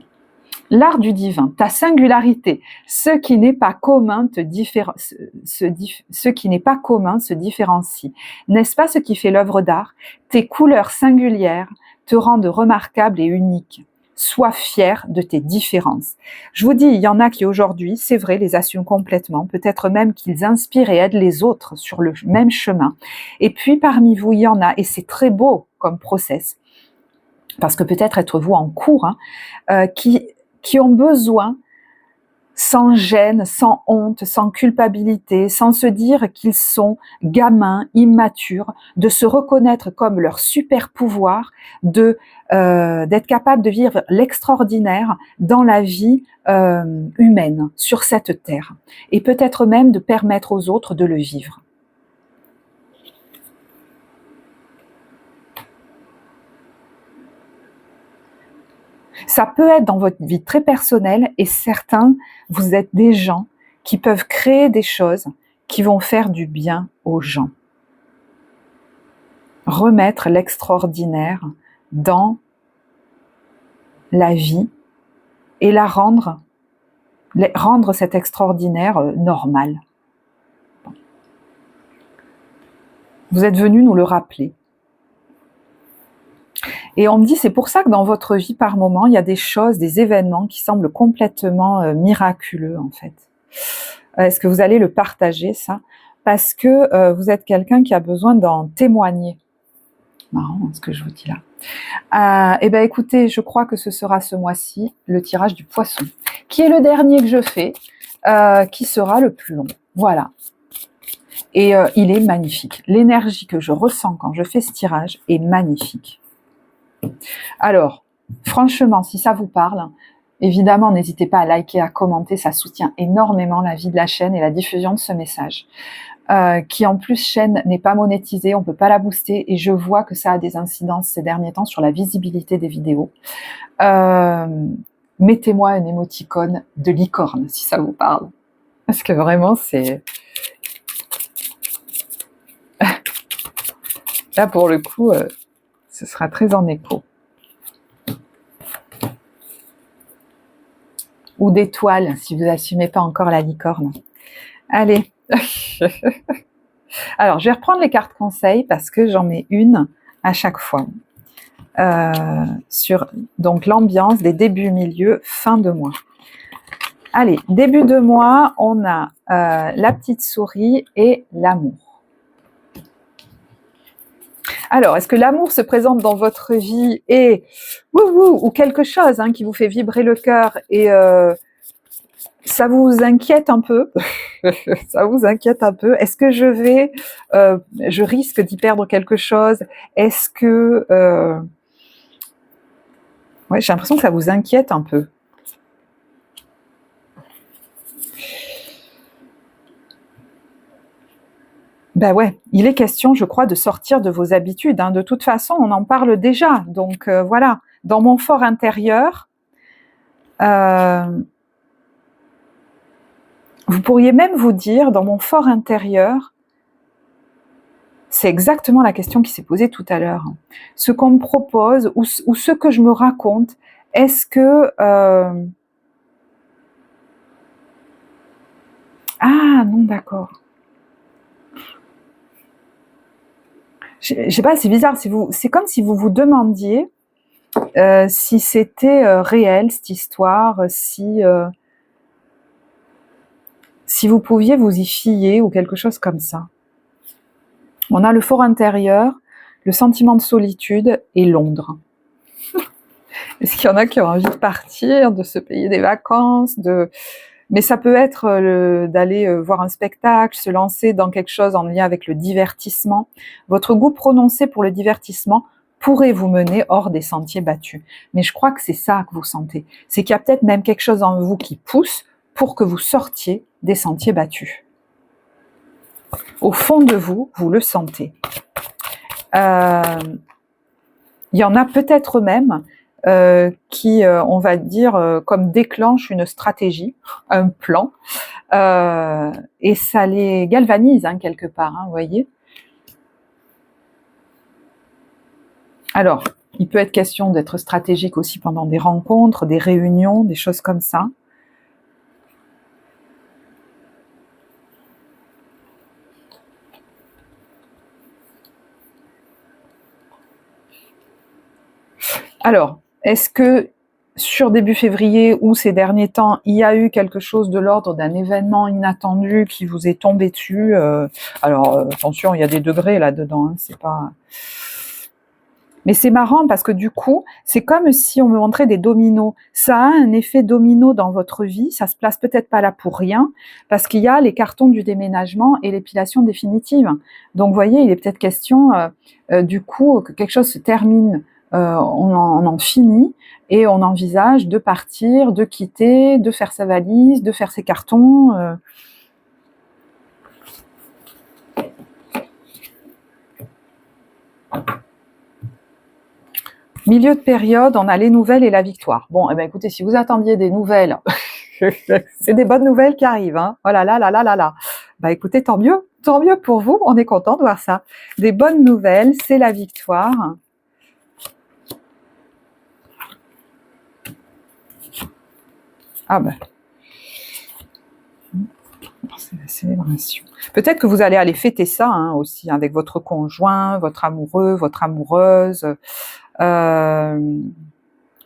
L'art du divin, ta singularité, ce qui n'est pas commun ce qui n'est pas commun se différencie. N'est-ce pas ce qui fait l'œuvre d'art? Tes couleurs singulières te rendent remarquable et unique. Sois fier de tes différences. Je vous dis, il y en a qui aujourd'hui, c'est vrai, les assument complètement, peut-être même qu'ils inspirent et aident les autres sur le même chemin. Et puis parmi vous, il y en a, et c'est très beau comme process, parce que peut-être êtes-vous en cours, hein, qui ont besoin, sans gêne, sans honte, sans culpabilité, sans se dire qu'ils sont gamins, immatures, de se reconnaître comme leur super pouvoir, d'être capable de vivre l'extraordinaire dans la vie humaine, sur cette terre, et peut-être même de permettre aux autres de le vivre. Ça peut être dans votre vie très personnelle, et certains, vous êtes des gens qui peuvent créer des choses qui vont faire du bien aux gens. Remettre l'extraordinaire dans la vie et la rendre cet extraordinaire normal. Vous êtes venus nous le rappeler. Et on me dit, c'est pour ça que dans votre vie, par moment, il y a des choses, des événements qui semblent complètement miraculeux, en fait. Est-ce que vous allez le partager, ça? Parce que vous êtes quelqu'un qui a besoin d'en témoigner. Marrant, ce que je vous dis là. Eh bien, écoutez, je crois que ce sera ce mois-ci, le tirage du poisson, qui est le dernier que je fais, qui sera le plus long. Voilà. Et il est magnifique. L'énergie que je ressens quand je fais ce tirage est magnifique. Alors, franchement, si ça vous parle, évidemment, n'hésitez pas à liker, à commenter, ça soutient énormément la vie de la chaîne et la diffusion de ce message. Qui en plus, chaîne n'est pas monétisée, on ne peut pas la booster, et je vois que ça a des incidences ces derniers temps sur la visibilité des vidéos. Mettez-moi un émoticône de licorne, si ça vous parle. Parce que vraiment, c'est... Là, pour le coup... ce sera très en écho. Ou d'étoiles, si vous n'assumez pas encore la licorne. Allez. Alors, je vais reprendre les cartes conseils parce que j'en mets une à chaque fois. Sur donc l'ambiance des débuts, milieu, fin de mois. Allez, début de mois, on a la petite souris et l'amour. Alors, est-ce que l'amour se présente dans votre vie et ou quelque chose qui vous fait vibrer le cœur et ça vous inquiète un peu? Ça vous inquiète un peu? Est-ce que je risque d'y perdre quelque chose? Est-ce que ouais, j'ai l'impression que ça vous inquiète un peu. Ben ouais, il est question, je crois, de sortir de vos habitudes. De toute façon, on en parle déjà. Donc voilà, dans mon fort intérieur, vous pourriez même vous dire, dans mon fort intérieur, c'est exactement la question qui s'est posée tout à l'heure. Ce qu'on me propose ou ce que je me raconte, est-ce que... Ah non, d'accord. Je sais pas, c'est bizarre. C'est comme si vous vous demandiez si c'était réel cette histoire, si Si vous pouviez vous y fier ou quelque chose comme ça. On a le fort intérieur, le sentiment de solitude et Londres. Est-ce qu'il y en a qui ont envie de partir, de se payer des vacances, mais ça peut être d'aller voir un spectacle, se lancer dans quelque chose en lien avec le divertissement. Votre goût prononcé pour le divertissement pourrait vous mener hors des sentiers battus. Mais je crois que c'est ça que vous sentez. C'est qu'il y a peut-être même quelque chose en vous qui pousse pour que vous sortiez des sentiers battus. Au fond de vous, vous le sentez. Il y en a peut-être même qui, on va dire, comme déclenchent une stratégie, un plan, et ça les galvanise hein, quelque part, hein, vous voyez. Alors, il peut être question d'être stratégique aussi pendant des rencontres, des réunions, des choses comme ça. Alors, est-ce que sur début février ou ces derniers temps, il y a eu quelque chose de l'ordre d'un événement inattendu qui vous est tombé dessus Alors, attention, il y a des degrés là-dedans, hein, c'est pas... Mais c'est marrant parce que du coup, c'est comme si on me montrait des dominos. Ça a un effet domino dans votre vie, ça se place peut-être pas là pour rien, parce qu'il y a les cartons du déménagement et l'épilation définitive. Donc vous voyez, il est peut-être question du coup que quelque chose se termine, on en finit, et on envisage de partir, de quitter, de faire sa valise, de faire ses cartons. Milieu de période, on a les nouvelles et la victoire. Bon, eh ben écoutez, si vous attendiez des nouvelles, c'est des bonnes nouvelles qui arrivent. Hein. Oh là là là là là là. Bah écoutez, tant mieux pour vous. On est content de voir ça. Des bonnes nouvelles, c'est la victoire. Ah ben, c'est la célébration. Peut-être que vous allez aller fêter ça hein, aussi avec votre conjoint, votre amoureux, votre amoureuse.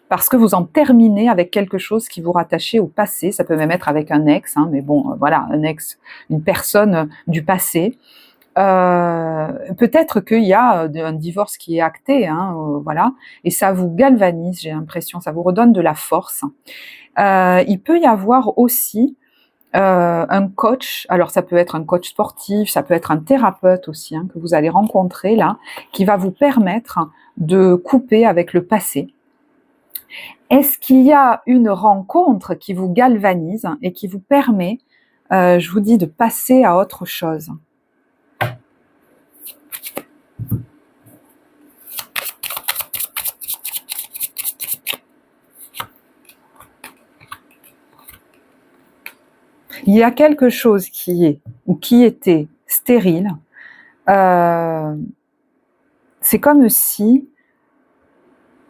Parce que vous en terminez avec quelque chose qui vous rattachait au passé, ça peut même être avec un ex, hein, mais bon, voilà, un ex, une personne du passé. Peut-être qu'il y a un divorce qui est acté, hein, voilà, et ça vous galvanise, j'ai l'impression, ça vous redonne de la force. Il peut y avoir aussi un coach, alors ça peut être un coach sportif, ça peut être un thérapeute aussi, hein, que vous allez rencontrer là, qui va vous permettre de couper avec le passé. Est-ce qu'il y a une rencontre qui vous galvanise et qui vous permet, je vous dis, de passer à autre chose ? Il y a quelque chose qui est ou qui était stérile. C'est comme si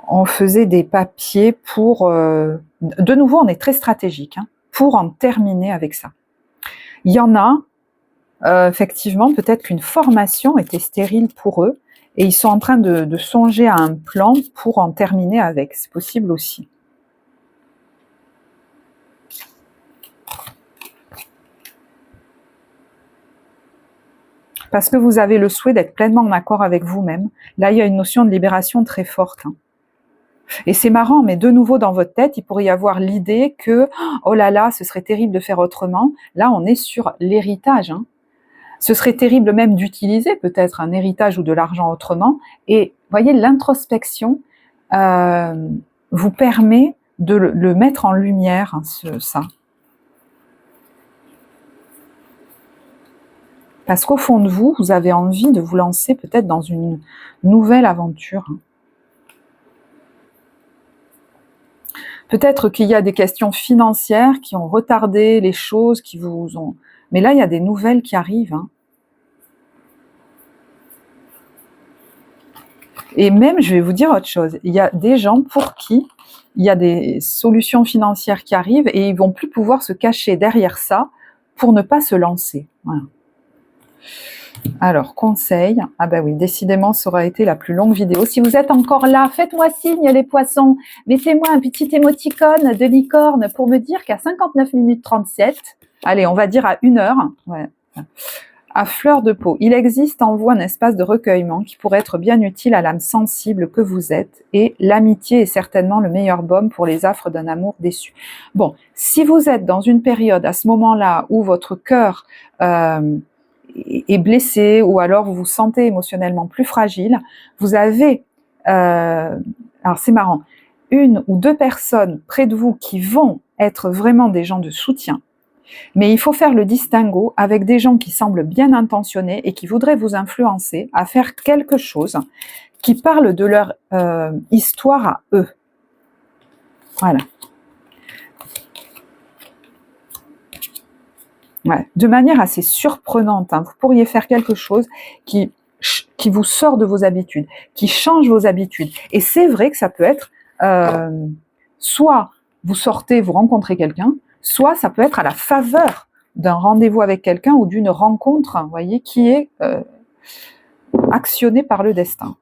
on faisait des papiers pour... de nouveau, on est très stratégique, hein, pour en terminer avec ça. Il y en a, effectivement, peut-être qu'une formation était stérile pour eux, et ils sont en train de songer à un plan pour en terminer avec. C'est possible aussi. Parce que vous avez le souhait d'être pleinement en accord avec vous-même. Là, il y a une notion de libération très forte. Hein. Et c'est marrant, mais de nouveau dans votre tête, il pourrait y avoir l'idée que « oh là là, ce serait terrible de faire autrement ». Là, on est sur l'héritage. Hein. Ce serait terrible même d'utiliser peut-être un héritage ou de l'argent autrement. Et vous voyez, l'introspection vous permet de le mettre en lumière, hein, ça. Parce qu'au fond de vous, vous avez envie de vous lancer peut-être dans une nouvelle aventure. Hein. Peut-être qu'il y a des questions financières qui ont retardé les choses, qui vous ont... Mais là, il y a des nouvelles qui arrivent. Hein. Et même, je vais vous dire autre chose, il y a des gens pour qui il y a des solutions financières qui arrivent et ils vont plus pouvoir se cacher derrière ça pour ne pas se lancer. Voilà. Alors, conseil, ah ben oui, décidément, ça aura été la plus longue vidéo. Si vous êtes encore là, faites-moi signe les poissons, mettez-moi un petit émoticône de licorne pour me dire qu'à 59 minutes 37, allez, on va dire à 1 heure, ouais, à fleur de peau. Il existe en vous un espace de recueillement qui pourrait être bien utile à l'âme sensible que vous êtes, et l'amitié est certainement le meilleur baume pour les affres d'un amour déçu. Bon, si vous êtes dans une période à ce moment-là où votre cœur est blessé, ou alors vous vous sentez émotionnellement plus fragile, vous avez, alors c'est marrant, 1 ou 2 personnes près de vous qui vont être vraiment des gens de soutien, mais il faut faire le distinguo avec des gens qui semblent bien intentionnés et qui voudraient vous influencer à faire quelque chose qui parle de leur histoire à eux. Voilà. Ouais. De manière assez surprenante, hein, vous pourriez faire quelque chose qui vous sort de vos habitudes, qui change vos habitudes. Et c'est vrai que ça peut être soit vous sortez, vous rencontrez quelqu'un, soit ça peut être à la faveur d'un rendez-vous avec quelqu'un ou d'une rencontre, vous voyez, qui est actionnée par le destin.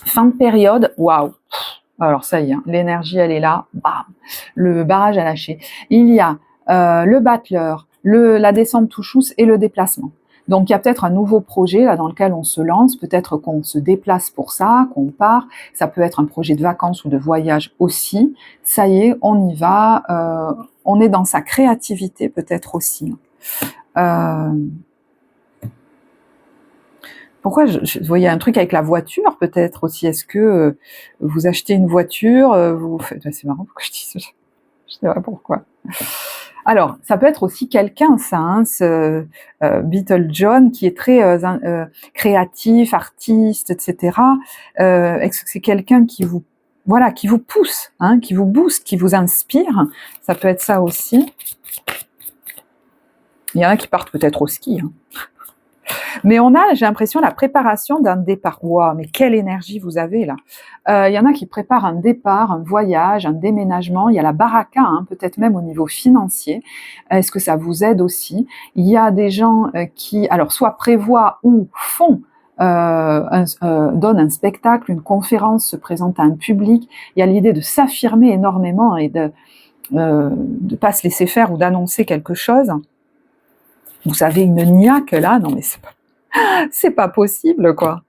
Fin de période, waouh. Alors ça y est, hein, l'énergie elle est là, bam, le barrage a lâché. Il y a le battleur, la descente touchous et le déplacement. Donc il y a peut-être un nouveau projet là dans lequel on se lance, peut-être qu'on se déplace pour ça, qu'on part. Ça peut être un projet de vacances ou de voyage aussi. Ça y est, on y va. On est dans sa créativité peut-être aussi. Pourquoi je voyais un truc avec la voiture peut-être aussi. Est-ce que vous achetez une voiture, vous faites... C'est marrant pourquoi je dis ça. Je sais pas pourquoi. Alors, ça peut être aussi quelqu'un, ça, hein, ce Beetle John, qui est très créatif, artiste, etc. Est-ce que c'est quelqu'un qui vous, voilà, qui vous pousse, hein, qui vous booste, qui vous inspire? Ça peut être ça aussi. Il y en a qui partent peut-être au ski, hein. Mais on a, j'ai l'impression, la préparation d'un départ. Waouh, mais quelle énergie vous avez là. Il y en a qui préparent un départ, un voyage, un déménagement. Il y a la baraka, hein, peut-être même au niveau financier. Est-ce que ça vous aide aussi? Il y a des gens qui, alors, soit prévoient ou font donnent un spectacle, une conférence, se présentent à un public. Il y a l'idée de s'affirmer énormément et de pas se laisser faire ou d'annoncer quelque chose. Vous avez une niaque là, non mais c'est pas possible quoi.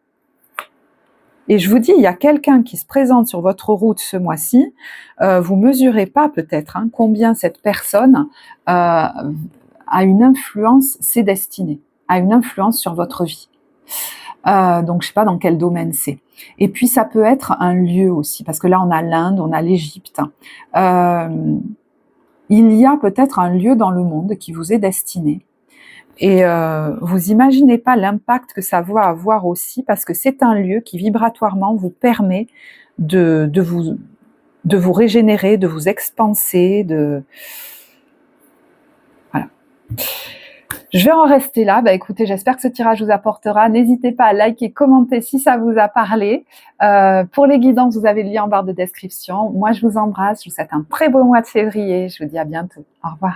Et je vous dis, il y a quelqu'un qui se présente sur votre route ce mois-ci, vous mesurez pas peut-être hein, combien cette personne a une influence, c'est destiné, a une influence sur votre vie. Donc je sais pas dans quel domaine c'est. Et puis ça peut être un lieu aussi, parce que là on a l'Inde, on a l'Égypte. Il y a peut-être un lieu dans le monde qui vous est destiné. Et vous imaginez pas l'impact que ça va avoir aussi, parce que c'est un lieu qui vibratoirement vous permet de vous régénérer, de vous expanser, voilà. Je vais en rester là. Bah écoutez, j'espère que ce tirage vous apportera. N'hésitez pas à liker, commenter si ça vous a parlé. Pour les guidances, vous avez le lien en barre de description. Moi, je vous embrasse. Je vous souhaite un très beau mois de février. Je vous dis à bientôt. Au revoir.